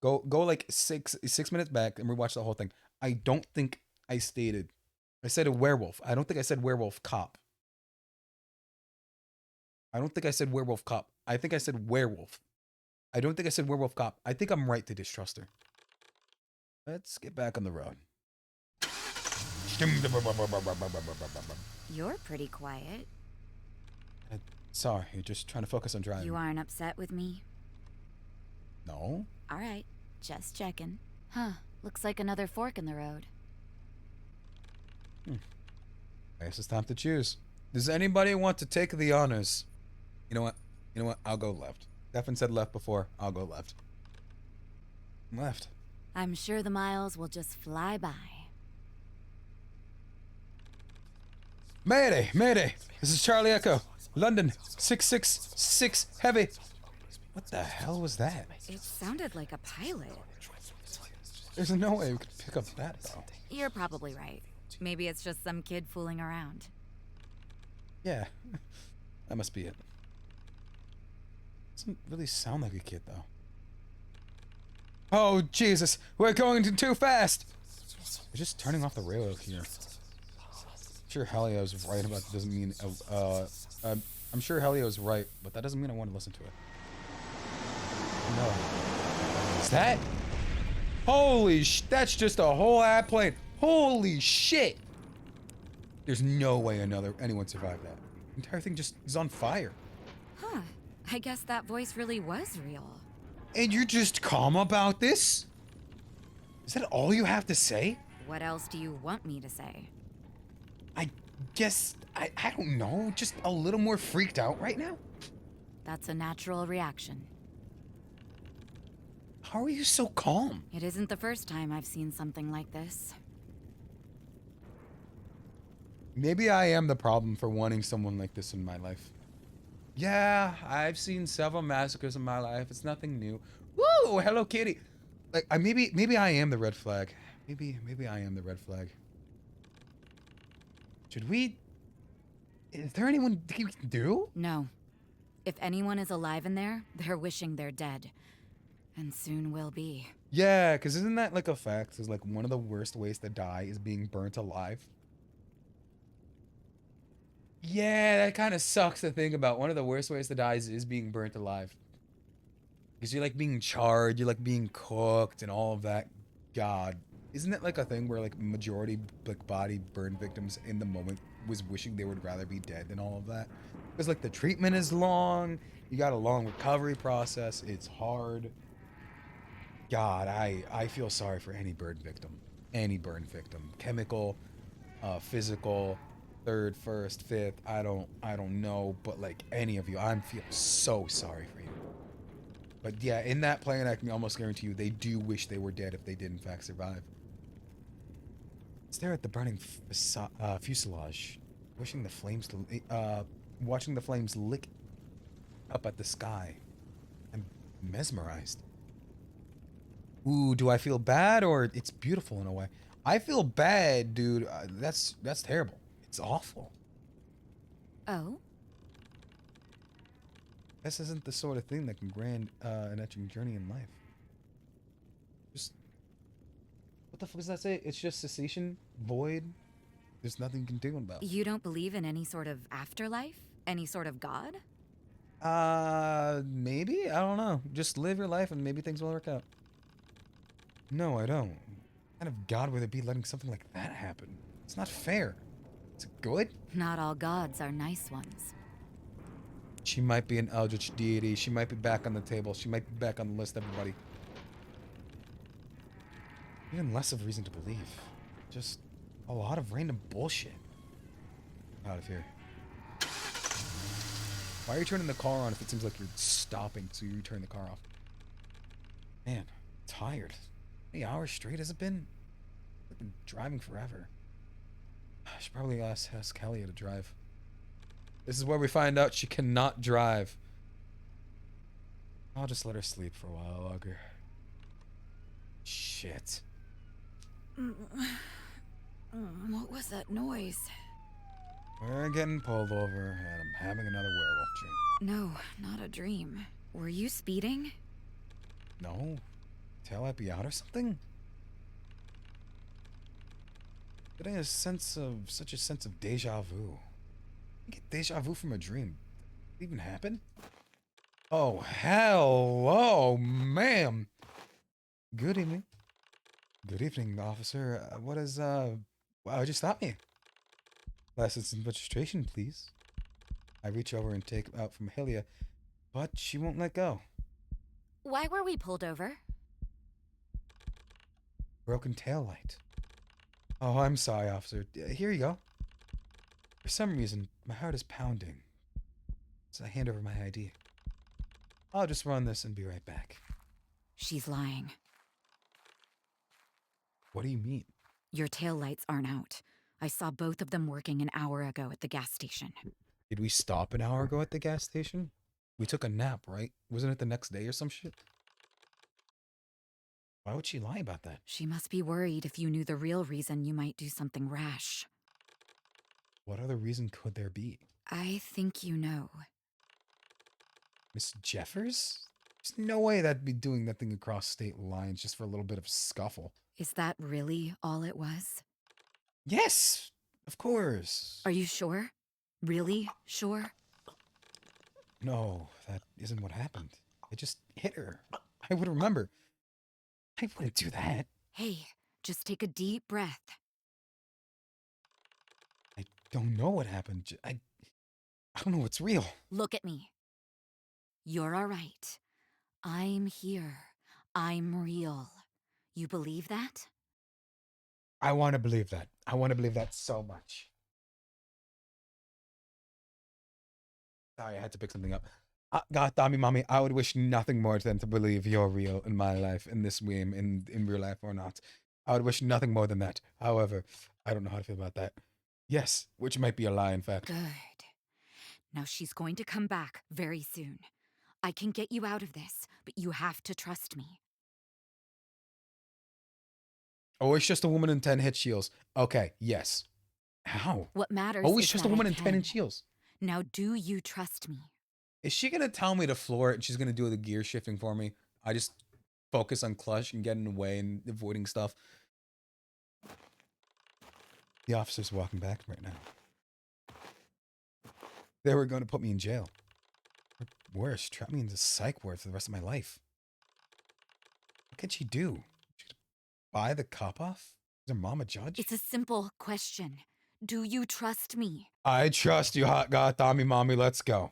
Go like 6 minutes back and rewatch the whole thing. I don't think I said a werewolf. I don't think I said werewolf cop. I don't think I said werewolf cop. I think I said werewolf. I don't think I said werewolf cop. I think I'm right to distrust her. Let's get back on the road. You're pretty quiet. Sorry, you're just trying to focus on driving. You aren't upset with me? No? All right, just checking. Huh, looks like another fork in the road. I guess it's time to choose. Does anybody want to take the honors? You know what? You know what? I'll go left. Stefan said left before. I'll go left. Left. I'm sure the miles will just fly by. Mayday! Mayday! This is Charlie Echo. London, 666 heavy. What the hell was that? It sounded like a pilot. There's no way we could pick up that, though. You're probably right. Maybe it's just some kid fooling around. Yeah, that must be it. Doesn't really sound like a kid, though. Oh, Jesus! We're going too fast! We're just turning off the railroad here. I'm sure Helio's right about it. Doesn't mean... I'm sure Helio's right, but that doesn't mean I want to listen to it. No. Is that? Holy that's just a whole airplane. Holy shit! There's no way anyone survived that. The entire thing just is on fire. Huh. I guess that voice really was real. And you're just calm about this? Is that all you have to say? What else do you want me to say? I guess, I don't know, just a little more freaked out right now? That's a natural reaction. How are you so calm? It isn't the first time I've seen something like this. Maybe I am the problem for wanting someone like this in my life. Yeah, I've seen several massacres in my life. It's nothing new. Woo! Hello, Kitty. Like, maybe I am the red flag. Maybe I am the red flag. Should we? Is there anyone we can do? No. If anyone is alive in there, they're wishing they're dead. And soon will be. Yeah, because isn't that like a fact? Is like one of the worst ways to die is being burnt alive. Yeah, that kind of sucks to think about. One of the worst ways to die is being burnt alive. Because you're like being charred, you're like being cooked and all of that. God. Isn't it like a thing where like majority like body burn victims in the moment was wishing they would rather be dead and all of that? Because like the treatment is long, you got a long recovery process, it's hard. God, I feel sorry for any burn victim. Any burn victim. Chemical, physical, third, first, fifth, I don't know, but like any of you, I feel so sorry for you. But yeah, in that plane, I can almost guarantee you they do wish they were dead if they did in fact survive. Stare at the burning fuselage, wishing the flames to, watching the flames lick up at the sky. I'm mesmerized. Ooh, do I feel bad or it's beautiful in a way? I feel bad, dude. That's terrible. It's awful. Oh? This isn't the sort of thing that can grant an etching journey in life. Just what the fuck does that say? It's just cessation, void. There's nothing you can do about it. You don't believe in any sort of afterlife? Any sort of god? Maybe? I don't know. Just live your life and maybe things will work out. No, I don't. What kind of god would it be letting something like that happen? It's not fair. Is it good? Not all gods are nice ones. She might be an eldritch deity. She might be back on the table. She might be back on the list, everybody. Even less of reason to believe. Just a lot of random bullshit. Out of here. Why are you turning the car on if it seems like you're stopping so you turn the car off? Man, tired. How many hours straight has it been? I've been driving forever. I should probably ask Kelly to drive. This is where we find out she cannot drive. I'll just let her sleep for a while longer. Shit. What was that noise? We're getting pulled over, and I'm having another werewolf dream. No, not a dream. Were you speeding? No? Tail light be out or something? Getting such a sense of deja vu. I get deja vu from a dream. even happen? Oh, hello, ma'am. Good evening. Good evening, officer. What is, wow, just stop me. License and registration, please. I reach over and take out from Hylia, but she won't let go. Why were we pulled over? Broken tail light. Oh, I'm sorry, officer. Here you go. For some reason, my heart is pounding. So I hand over my ID. I'll just run this and be right back. She's lying. What do you mean? Your taillights aren't out. I saw both of them working an hour ago at the gas station. Did we stop an hour ago at the gas station? We took a nap, right? Wasn't it the next day or some shit? Why would she lie about that? She must be worried if you knew the real reason you might do something rash. What other reason could there be? I think you know. Miss Jeffers? There's no way that'd be doing that thing across state lines just for a little bit of scuffle. Is that really all it was? Yes, of course. Are you sure? Really sure? No, that isn't what happened. I just hit her. I would remember. I wouldn't do that. Hey, just take a deep breath. I don't know what happened. I don't know what's real. Look at me. You're all right. I'm here. I'm real. You believe that? I want to believe that. I want to believe that so much. Sorry, I had to pick something up. God damn me, mommy, I would wish nothing more than to believe you're real in my life, in this game, in real life or not. I would wish nothing more than that. However, I don't know how to feel about that. Yes, which might be a lie, in fact. Good. Now she's going to come back very soon. I can get you out of this, but you have to trust me. Oh, it's just a woman in 10 hit shields. Okay, yes. How? What matters Oh, it's is just that a woman I in 10 can. hit shields. Now do you trust me? Is she going to tell me to floor it and she's going to do the gear shifting for me? I just focus on clutch and getting away and avoiding stuff. The officer's walking back right now. They were going to put me in jail. Or worse, trap me into psych ward for the rest of my life. What could she do? She could buy the cop off? Is her mom a judge? It's a simple question. Do you trust me? I trust you, hot god, Tommy mommy. Let's go.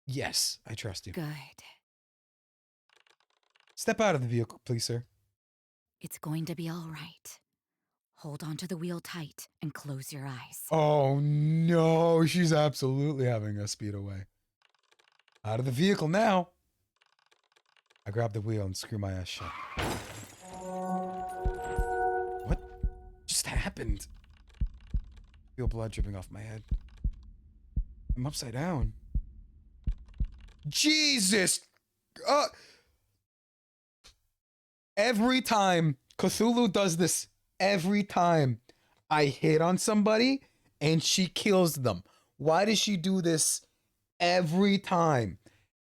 Yes, I trust you. Good. Step out of the vehicle, please, sir. It's going to be all right. Hold onto the wheel tight and close your eyes. Oh no, she's absolutely having us speed away. Out of the vehicle now. I grab the wheel and screw my ass shut. What just happened? I feel blood dripping off my head. I'm upside down. Jesus! Every time Cthulhu does this, every time I hit on somebody and she kills them. Why does she do this every time?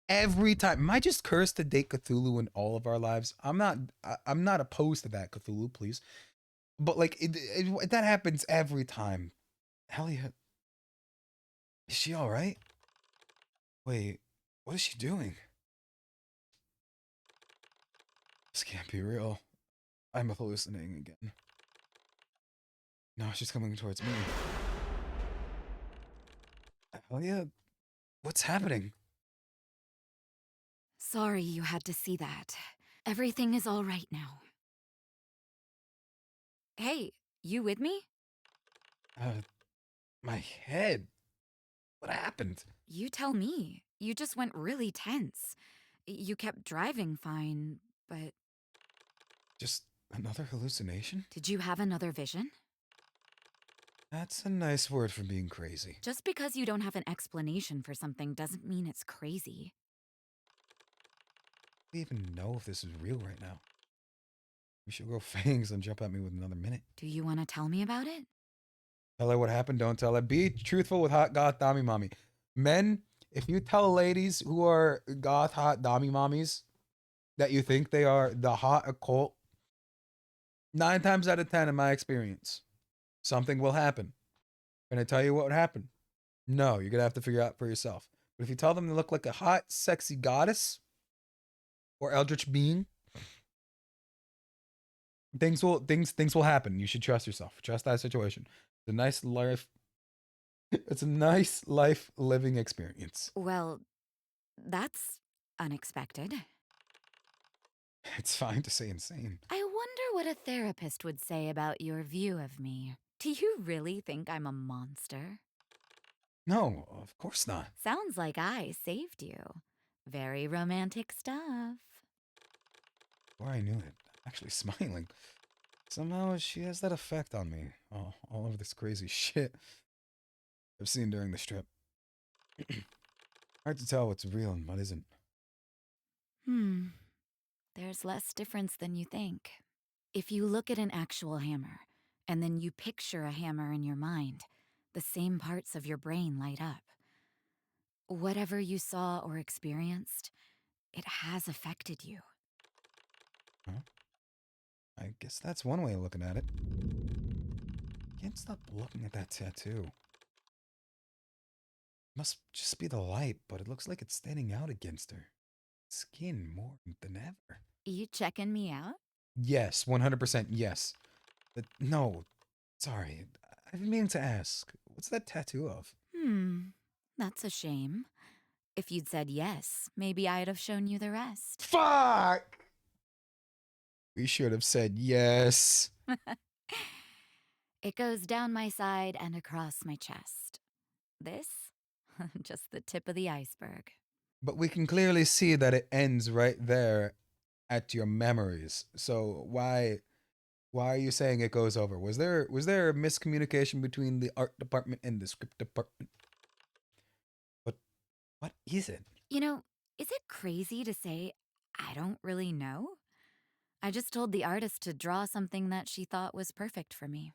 Every time. Am I just cursed to date Cthulhu in all of our lives? I'm not opposed to that, Cthulhu, please. But like that happens every time. Hell yeah. Is she all right? Wait, what is she doing? This can't be real. I'm hallucinating again. No, she's coming towards me. Hell yeah. What's happening? Sorry you had to see that. Everything is all right now. Hey, you with me? My head. What happened? You tell me. You just went really tense. You kept driving fine, but... Just another hallucination? Did you have another vision? That's a nice word for being crazy. Just because you don't have an explanation for something doesn't mean it's crazy. I don't even know if this is real right now. We should grow fangs and jump at me with another minute. Do you want to tell me about it? Tell her what happened, don't tell her. Be truthful with hot goth dommy mommy. Men, if you tell ladies who are goth hot dommy mommies that you think they are the hot occult, 9 times out of 10 in my experience, something will happen. Can I tell you what would happen? No, you're going to have to figure out for yourself. But if you tell them they look like a hot, sexy goddess or eldritch being, things will happen. You should trust yourself. Trust that situation. It's a nice life. It's a nice life living experience. Well, that's unexpected. It's fine to say insane. I wonder what a therapist would say about your view of me. Do you really think I'm a monster? No, of course not. Sounds like I saved you. Very romantic stuff. Before I knew it, I'm actually smiling. Somehow she has that effect on me. All of this crazy shit I've seen during this trip. Hard to tell what's real and what isn't. There's less difference than you think. If you look at an actual hammer, and then you picture a hammer in your mind, the same parts of your brain light up. Whatever you saw or experienced, it has affected you. Huh? I guess that's one way of looking at it. Can't stop looking at that tattoo. Must just be the light, but it looks like it's standing out against her skin more than ever. You checking me out? Yes, 100% yes. But no, sorry. I've been meaning to ask. What's that tattoo of? That's a shame. If you'd said yes, maybe I'd have shown you the rest. Fuck! We should have said yes. It goes down my side and across my chest. This? Just the tip of the iceberg. But we can clearly see that it ends right there at your memories. So why are you saying it goes over? Was there a miscommunication between the art department and the script department? But what is it? You know, is it crazy to say I don't really know? I just told the artist to draw something that she thought was perfect for me.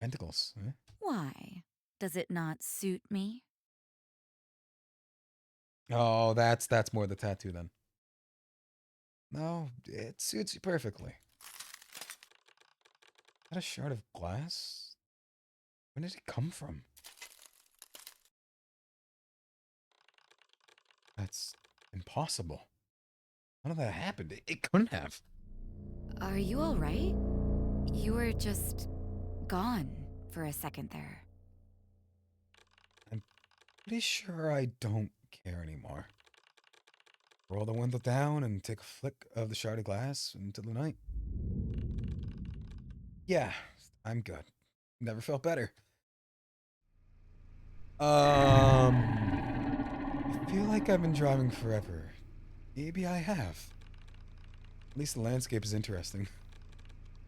Pentacles, eh? Why? Does it not suit me? Oh, that's more the tattoo then. No, it suits you perfectly. Is that a shard of glass? When did it come from? That's impossible. None of that happened. It couldn't have. Are you all right? You were just gone for a second there. I'm pretty sure I don't care anymore. Roll the window down and take a flick of the shard of glass into the night. Yeah, I'm good. Never felt better. I feel like I've been driving forever. Maybe I have. At least the landscape is interesting.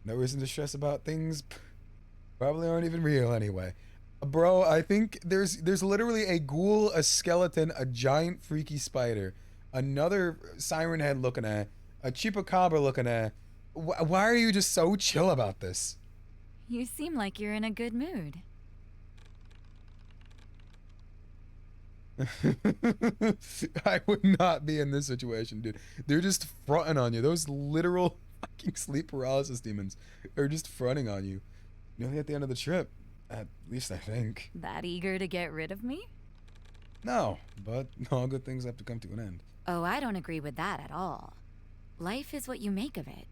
No reason to stress about things probably aren't even real anyway. Bro, I think there's literally a ghoul, a skeleton, a giant freaky spider, another siren head looking at, a chupacabra looking at. Why are you just so chill about this? You seem like you're in a good mood. I would not be in this situation, dude. They're just fronting on you. Those literal fucking sleep paralysis demons are just fronting on you. Nearly at the end of the trip. At least I think. That eager to get rid of me? No, but all good things have to come to an end. Oh, I don't agree with that at all. Life is what you make of it.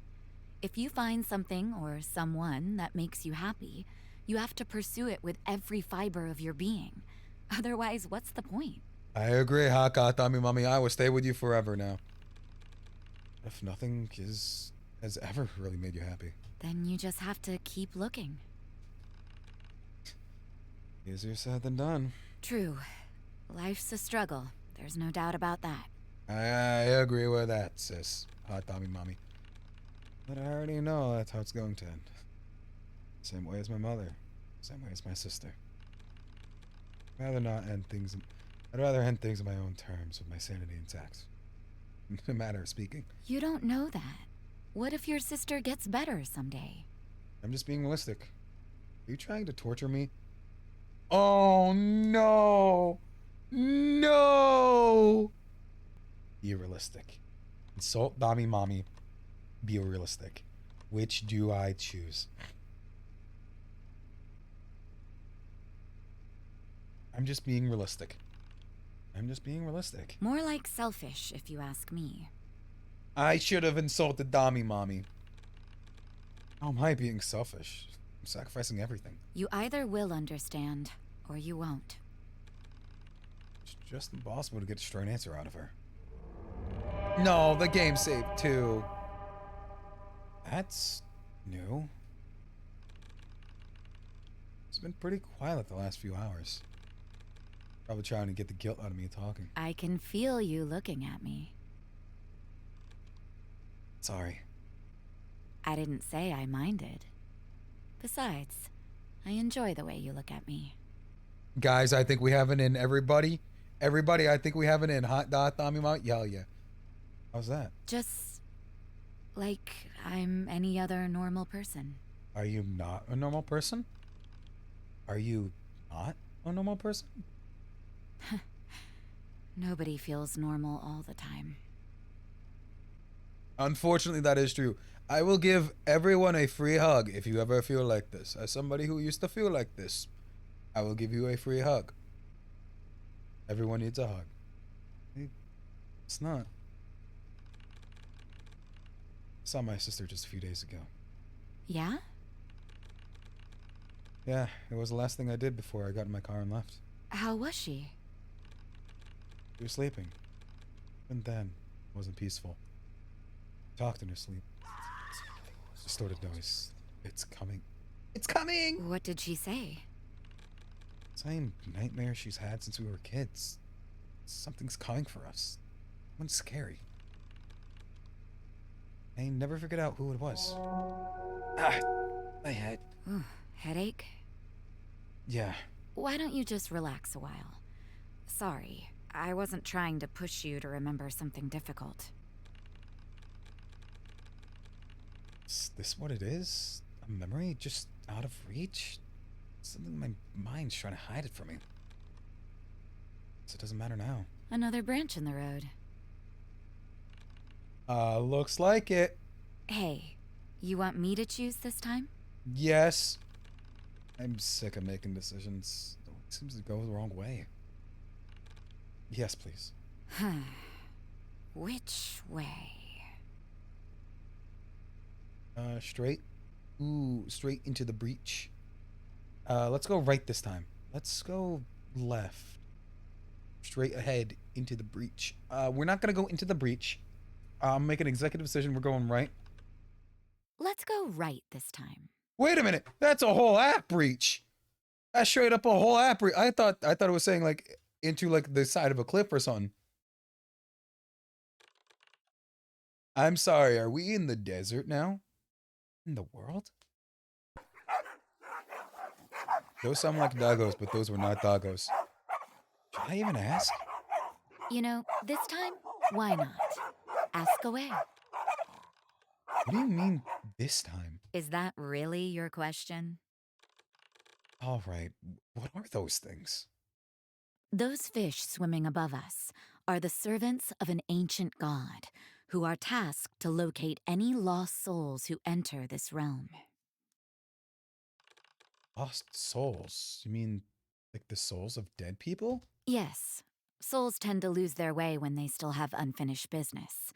If you find something or someone that makes you happy, you have to pursue it with every fiber of your being. Otherwise, what's the point? I agree, Haka, Tami Mami. I will stay with you forever now. If nothing has ever really made you happy. Then you just have to keep looking. Easier said than done. True. Life's a struggle. There's no doubt about that. I agree with that, sis. Hot Tami Mami. But I already know that's how it's going to end. Same way as my mother. Same way as my sister. I'd rather end things on my own terms with my sanity intact. No matter of speaking. You don't know that. What if your sister gets better someday? I'm just being realistic. Are you trying to torture me? Oh no! No! Be realistic. Insult Dami Mommy. Be realistic. Which do I choose? I'm just being realistic. I'm just being realistic. More like selfish, if you ask me. I should have insulted Dami Mommy. How am I being selfish? I'm sacrificing everything. You either will understand, or you won't. It's just impossible to get a straight answer out of her. No, the game saved too. That's new. It's been pretty quiet the last few hours. Probably trying to get the guilt out of me talking. I can feel you looking at me. Sorry. I didn't say I minded. Besides, I enjoy the way you look at me. Guys, I think we have it in. Everybody, I think we have it in. Hot dot, Tommy Mount, yell yeah. How's that? Just like I'm any other normal person. Are you not a normal person? Are you not a normal person? Nobody feels normal all the time. Unfortunately, that is true. I will give everyone a free hug if you ever feel like this. As somebody who used to feel like this, I will give you a free hug. Everyone needs a hug. It's not. I saw my sister just a few days ago. Yeah? Yeah, it was the last thing I did before I got in my car and left. How was she? She was sleeping. And then, it wasn't peaceful. Talked in her sleep. Distorted noise. It's coming. It's coming! What did she say? Same nightmare she's had since we were kids. Something's coming for us. Someone's scary. I never figured out who it was. Ah, my head. Ooh, headache? Yeah. Why don't you just relax a while? Sorry, I wasn't trying to push you to remember something difficult. Is this what it is? A memory just out of reach? Something my mind's trying to hide it from me. So it doesn't matter now. Another branch in the road. Looks like it. Hey, you want me to choose this time? Yes. I'm sick of making decisions. It seems to go the wrong way. Yes, please. Which way? Straight. Ooh, straight into the breach. Let's go right this time. Let's go left. Straight ahead into the breach. We're not gonna go into the breach. I'm making an executive decision. We're going right. Let's go right this time. Wait a minute. That's a whole app breach. That's straight up a whole app breach. I thought it was saying like into like the side of a cliff or something. I'm sorry. Are we in the desert now? In the world? Those sound like doggos, but those were not doggos. Should I even ask? You know, this time, why not? Ask away. What do you mean this time? Is that really your question? All right. What are those things? Those fish swimming above us are the servants of an ancient god who are tasked to locate any lost souls who enter this realm. Lost souls? You mean like the souls of dead people? Yes, souls tend to lose their way when they still have unfinished business.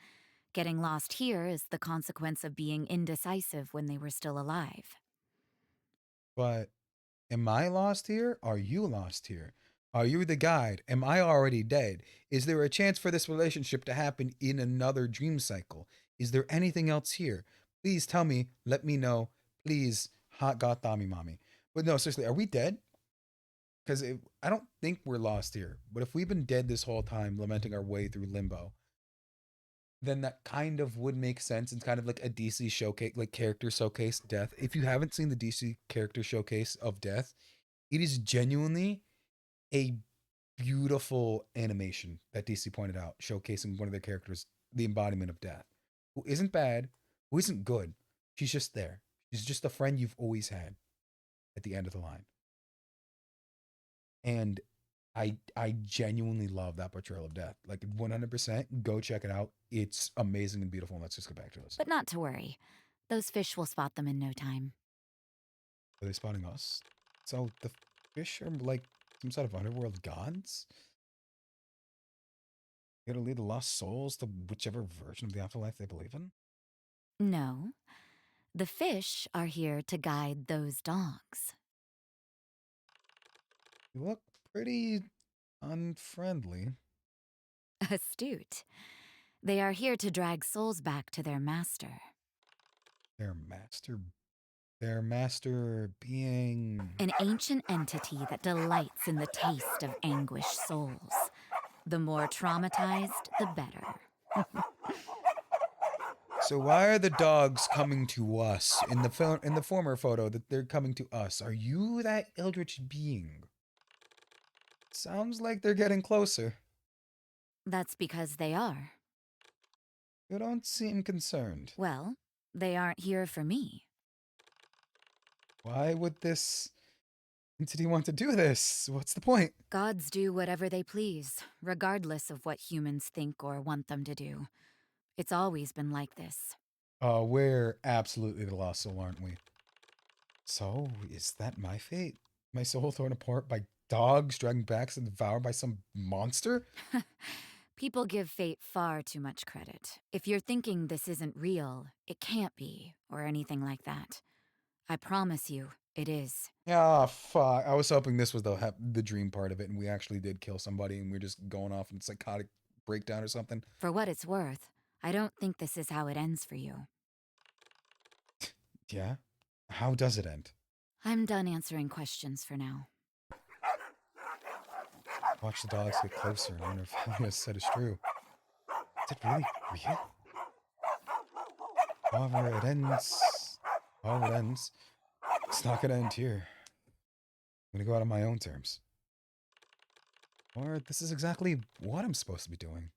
Getting lost here is the consequence of being indecisive when they were still alive. But am I lost here? Are you lost here? Are you the guide? Am I already dead? Is there a chance for this relationship to happen in another dream cycle? Is there anything else here? Please tell me. Let me know. Please, hot god Tommy mommy. But no, seriously, are we dead? Because I don't think we're lost here. But if we've been dead this whole time, lamenting our way through limbo, then that kind of would make sense. It's kind of like a DC showcase, like character showcase Death. If you haven't seen the DC character showcase of Death, it is genuinely a beautiful animation that DC pointed out, showcasing one of their characters, the embodiment of Death, who isn't bad, who isn't good. She's just there. She's just a friend you've always had at the end of the line. And I genuinely love that portrayal of Death. Like 100%, go check it out. It's amazing and beautiful. And let's just get back to this. But not to worry. Those fish will spot them in no time. Are they spotting us? So the fish are like some sort of underworld gods? It'll lead the lost souls to whichever version of the afterlife they believe in? No, the fish are here to guide those dogs. You look pretty unfriendly. Astute. They are here to drag souls back to their master. Their master. Their master being. An ancient entity that delights in the taste of anguished souls. The more traumatized, the better. So why are the dogs coming to us in the former photo that they're coming to us? Are you that eldritch being? Sounds like they're getting closer. That's because they are. You don't seem concerned. Well, they aren't here for me. Why would this entity want to do this? What's the point? Gods do whatever they please, regardless of what humans think or want them to do. It's always been like this. We're absolutely the lost soul, aren't we? So, is that my fate? My soul torn apart by dogs, dragged back and devoured by some monster? People give fate far too much credit. If you're thinking this isn't real, it can't be, or anything like that. I promise you, it is. Ah, fuck. I was hoping this was the dream part of it, and we actually did kill somebody, and we're just going off in psychotic breakdown or something. For what it's worth, I don't think this is how it ends for you. Yeah? How does it end? I'm done answering questions for now. Watch the dogs get closer and wonder if what I said is true. Is it really real? However it ends, it's not gonna end here. I'm gonna go out on my own terms. Or this is exactly what I'm supposed to be doing.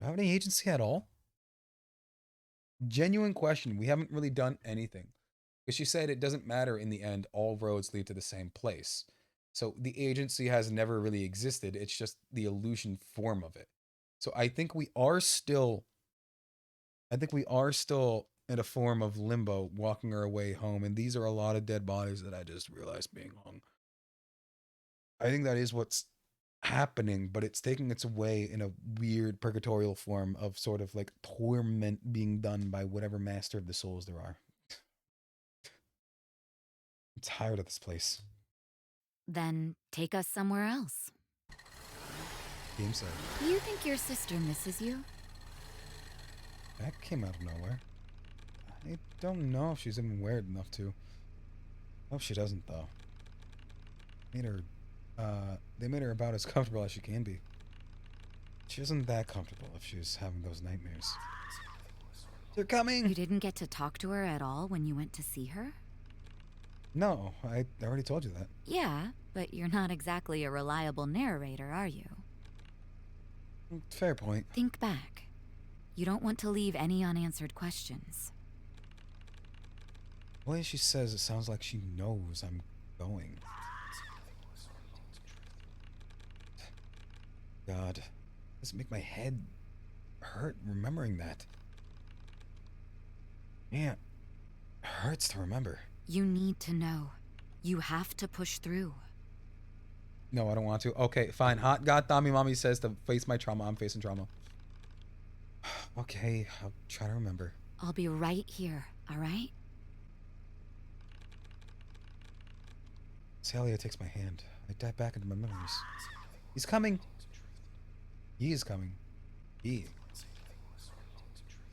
Do I have any agency at all? Genuine question. We haven't really done anything. Because she said it doesn't matter in the end, all roads lead to the same place. So the agency has never really existed. It's just the illusion form of it. So I think we are still in a form of limbo, walking our way home. And these are a lot of dead bodies that I just realized being hung. I think that is what's happening, but it's taking its way in a weird purgatorial form of sort of like torment being done by whatever master of the souls there are. I'm tired of this place. Then take us somewhere else. Game said. Do you think your sister misses you? That came out of nowhere. I don't know if she's even weird enough to. Hope she doesn't, though. They made her about as comfortable as she can be. She isn't that comfortable if she's having those nightmares. They're coming! You didn't get to talk to her at all when you went to see her? No, I already told you that. Yeah, but you're not exactly a reliable narrator, are you? Fair point. Think back. You don't want to leave any unanswered questions. The way she says it sounds like she knows I'm going. God, this make my head hurt remembering that. Yeah, it hurts to remember. You need to know. You have to push through. No, I don't want to. Okay, fine. Hot God Tommy Mommy says to face my trauma. I'm facing trauma. Okay, I'll try to remember. I'll be right here, all right? Celia takes my hand. I dive back into my memories. He's coming. He is coming. He.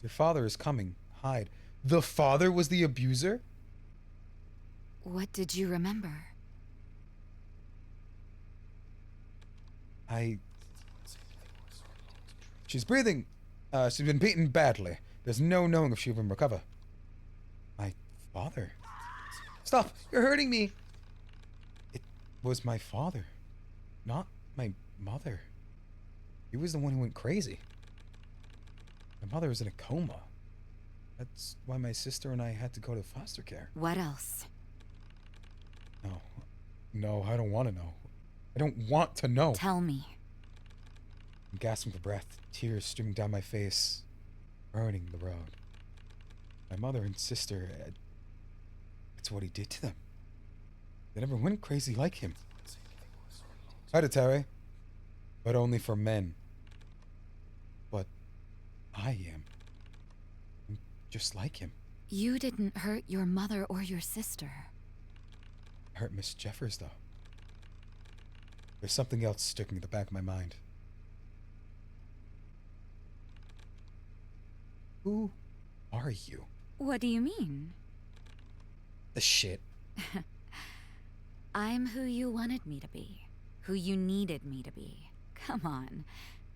Your father is coming. Hide. The father was the abuser? What did you remember? She's breathing. She's been beaten badly. There's no knowing if she'll even recover. My father? Stop! You're hurting me! It was my father, not my mother. He was the one who went crazy. My mother was in a coma. That's why my sister and I had to go to foster care. What else? No, I don't want to know. I don't want to know. Tell me. I'm gasping for breath, tears streaming down my face, burning the road. My mother and sister, it's what he did to them. They never went crazy like him. Hereditary, but only for men. I am. I'm just like him. You didn't hurt your mother or your sister. I hurt Miss Jeffers, though. There's something else sticking in the back of my mind. Who are you? What do you mean? The shit. I'm who you wanted me to be. Who you needed me to be. Come on.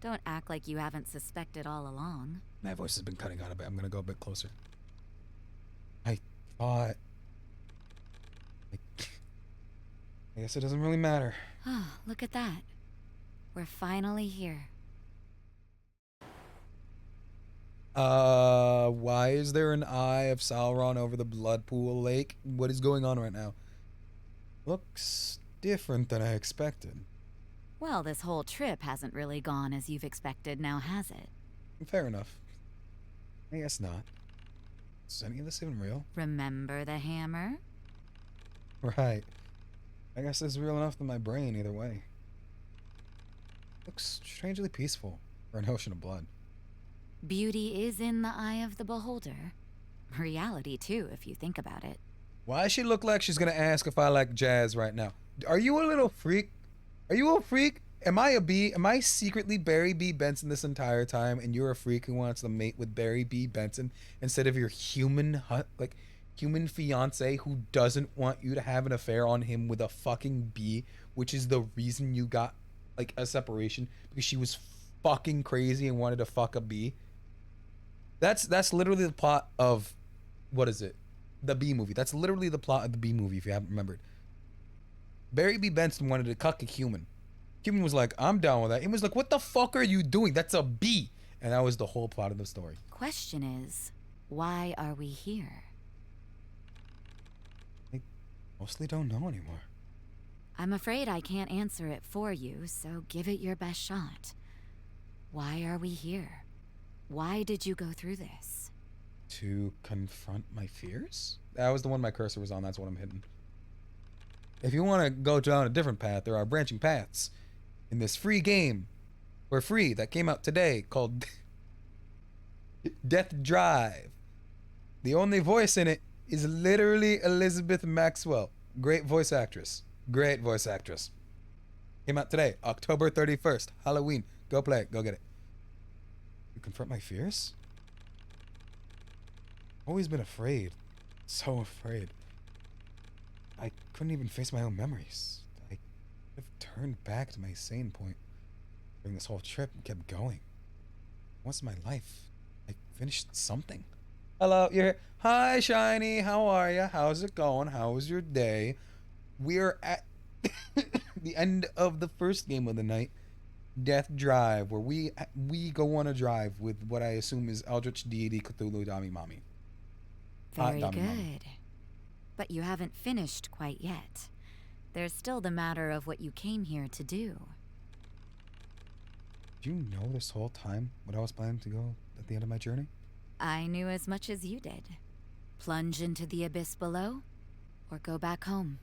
Don't act like you haven't suspected all along. My voice has been cutting out a bit. I'm gonna go a bit closer. I thought... I guess it doesn't really matter. Oh, look at that. We're finally here. Why is there an eye of Sauron over the blood pool lake? What is going on right now? Looks different than I expected. Well, this whole trip hasn't really gone as you've expected now, has it? Fair enough. I guess not. Is any of this even real? Remember the hammer? Right. I guess it's real enough in my brain either way. Looks strangely peaceful for an ocean of blood. Beauty is in the eye of the beholder. Reality, too, if you think about it. Why does she look like she's gonna ask if I like jazz right now? Are you a little freak? Are you a freak? Am I a bee? Am I secretly Barry B. Benson this entire time, and you're a freak who wants to mate with Barry B. Benson instead of your human fiance who doesn't want you to have an affair on him with a fucking bee, which is the reason you got like a separation because she was fucking crazy and wanted to fuck a bee. That's literally the plot of, what is it? The Bee Movie. That's literally the plot of the Bee Movie, if you haven't remembered. Barry B. Benson wanted to cuck a human. Human was like, I'm down with that. He was like, what the fuck are you doing? That's a bee. And that was the whole plot of the story. Question is, why are we here? I mostly don't know anymore. I'm afraid I can't answer it for you, so give it your best shot. Why are we here? Why did you go through this? To confront my fears? That was the one my cursor was on. That's what I'm hitting. If you want to go down a different path, there are branching paths in this free game for free that came out today called Death Drive. The only voice in it is literally Elizabeth Maxwell. Great voice actress. Great voice actress. Came out today, October 31st, Halloween. Go play it. Go get it. You confront my fears? Always been afraid. So afraid. I couldn't even face my own memories. I have turned back to my sane point during this whole trip and kept going. What's my life? I finished something. Hello, you're here. Hi, Shiny. How are you? How's it going? How was your day? We're at the end of the first game of the night, Death Drive, where we go on a drive with what I assume is Eldritch, Deity, Cthulhu, Dami Mami. Very Dami good. Mami. But you haven't finished quite yet. There's still the matter of what you came here to do. Did you know this whole time what I was planning to go at the end of my journey? I knew as much as you did. Plunge into the abyss below, or go back home.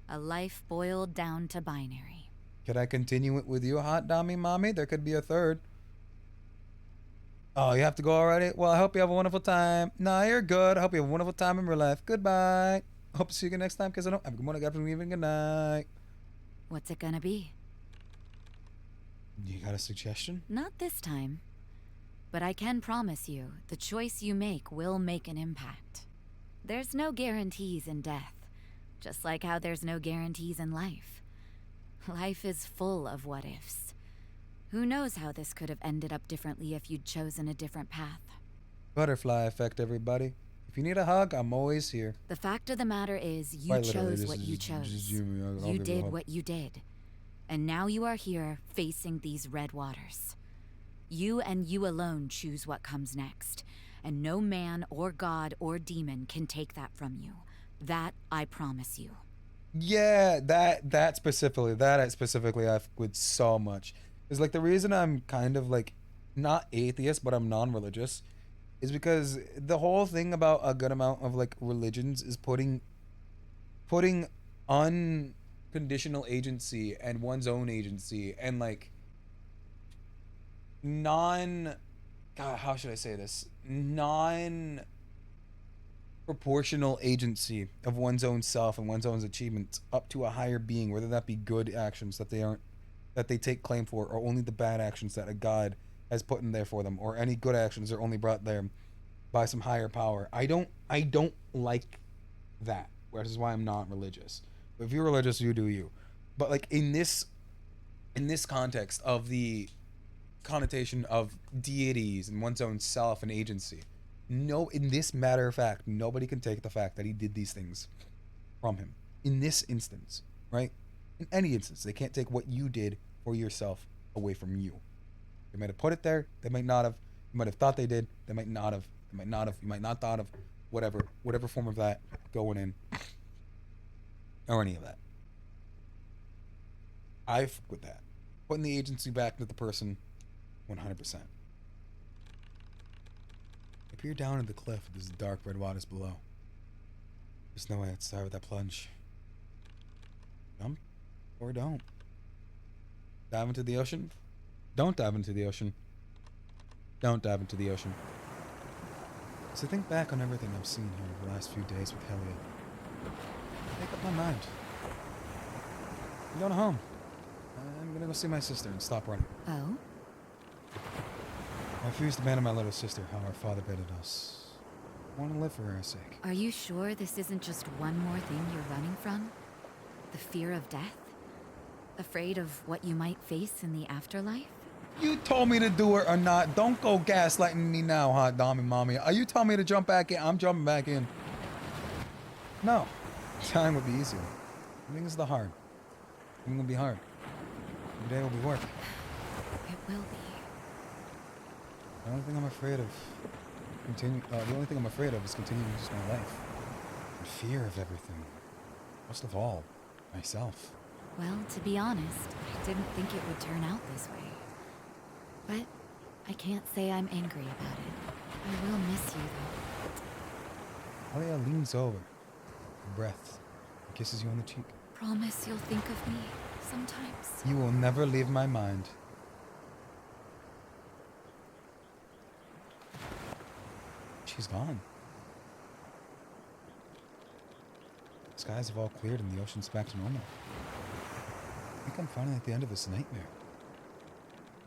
A life boiled down to binary. Could I continue it with you, hot Dami Mami? There could be a third. Oh, you have to go already? Well, I hope you have a wonderful time. Nah, you're good. I hope you have a wonderful time in real life. Goodbye. Hope to see you again next time, because I don't have a good morning, good afternoon, evening, good night. What's it gonna be? You got a suggestion? Not this time. But I can promise you, the choice you make will make an impact. There's no guarantees in death, just like how there's no guarantees in life. Life is full of what-ifs. Who knows how this could have ended up differently if you'd chosen a different path. Butterfly effect, everybody. If you need a hug, I'm always here. The fact of the matter is, you Quite literally, chose this what is you just chose. I'll You give did a hug. what you did. And now you are here, facing these red waters. You and you alone choose what comes next. And no man or god or demon can take that from you. That I promise you. Yeah, that specifically, I would so much. It's like the reason I'm kind of like not atheist, but I'm non-religious, is because the whole thing about a good amount of like religions is putting unconditional agency and one's own agency and like non God, how should I say this? Non proportional agency of one's own self and one's own achievements up to a higher being, whether that be good actions that they take claim for, or only the bad actions that a god has put in there for them, or any good actions are only brought there by some higher power. I don't like that. Which is why I'm not religious. But if you're religious, you do you. But like in this context of the connotation of deities and one's own self and agency, no, in this matter of fact, nobody can take the fact that he did these things from him. In this instance, right? In any instance, they can't take what you did for yourself away from you. They might have put it there. They might not have. You might have thought they did. They might not have. They might not have. You might not thought of whatever form of that going in, or any of that. I fuck with that. Putting the agency back into the person, 100%. I peer down at the cliff. There's dark red waters below. There's no way I'd start with that plunge. Jump or don't. Dive into the ocean. Don't dive into the ocean. Don't dive into the ocean. So think back on everything I've seen here over the last few days with Helia. Make up my mind. I'm going home. I'm gonna go see my sister and stop running. Oh? I refuse to abandon my little sister, how our father bided us. I want to live for her sake. Are you sure this isn't just one more thing you're running from? The fear of death? Afraid of what you might face in the afterlife? You told me to do it or not. Don't go gaslighting me now, hot Dami mommy. Are you telling me to jump back in? I'm jumping back in. No. Time would be easier. Everything's the hard. Everything will be hard. Every day will be work. It will be. The only thing I'm afraid of is continuing just my life. In fear of everything. Most of all, myself. Well, to be honest, I didn't think it would turn out this way. But I can't say I'm angry about it. I will miss you, though. Alia leans over. Her breath. And kisses you on the cheek. Promise you'll think of me sometimes. You will never leave my mind. She's gone. The skies have all cleared and the ocean's back to normal. I think I'm finally at the end of this nightmare.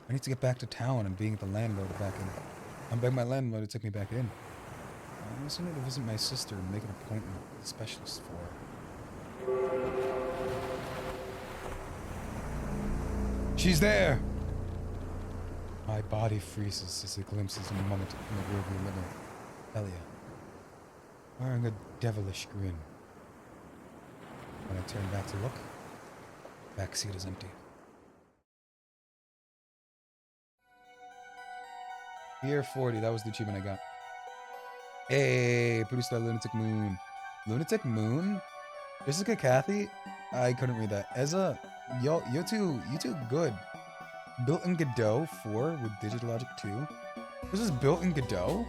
I need to get back to town and being at the landlord back in. I'm begging my landlord to take me back in. I also need to visit my sister and make an appointment with a specialist for her. She's there! My body freezes as it glimpses a moment in the rearview mirror. Helia, wearing a devilish grin. When I turn back to look, back seat is empty. Year 40, that was the achievement I got. Hey, produced by Lunatic Moon. Lunatic Moon? Jessica Kathy? I couldn't read that. Ezza, yo, you two good. Built in Godot 4 with Digitalogic 2. This is built in Godot?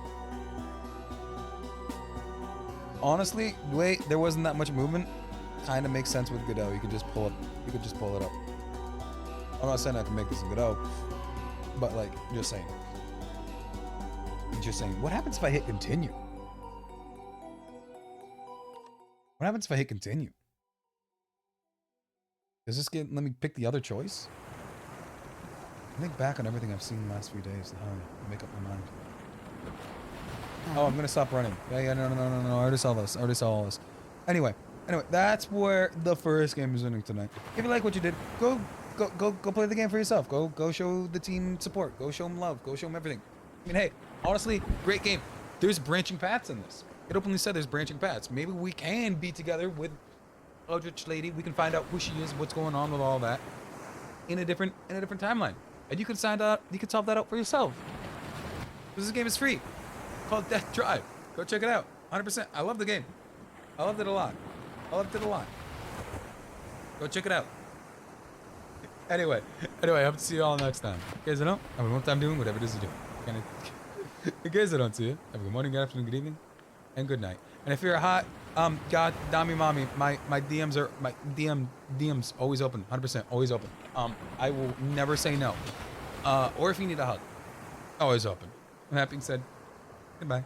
Honestly, wait, there wasn't that much movement. Kind of makes sense with Godot. You could just pull it up. I'm not saying I can make this in Godot, but like, just saying. What happens if I hit continue? What happens if I hit continue? Does this let me pick the other choice? I think back on everything I've seen in the last few days and how I make up my mind. Oh, I'm gonna stop running. Yeah, no. I already saw this. Anyway, that's where the first game is ending tonight. If you like what you did, go play the game for yourself. Go show the team support. Go show them love. Go show them everything. I mean, hey, honestly, great game. There's branching paths in this. It openly said there's branching paths. Maybe we can be together with Eldritch Lady. We can find out who she is, what's going on with all that in a different timeline. And you can solve that out for yourself. This game is free. Called Death Drive. Go check it out. 100%. I love the game. I loved it a lot. Go check it out. Anyway, I hope to see you all next time. In case I don't, have a good time doing whatever it is you do. In case I don't see you, have a good morning, good afternoon, good evening, and good night. And if you're a hot, God, Dami Mommy, my DMs always open, 100% always open. I will never say no. Or if you need a hug, always open. That being said, goodbye.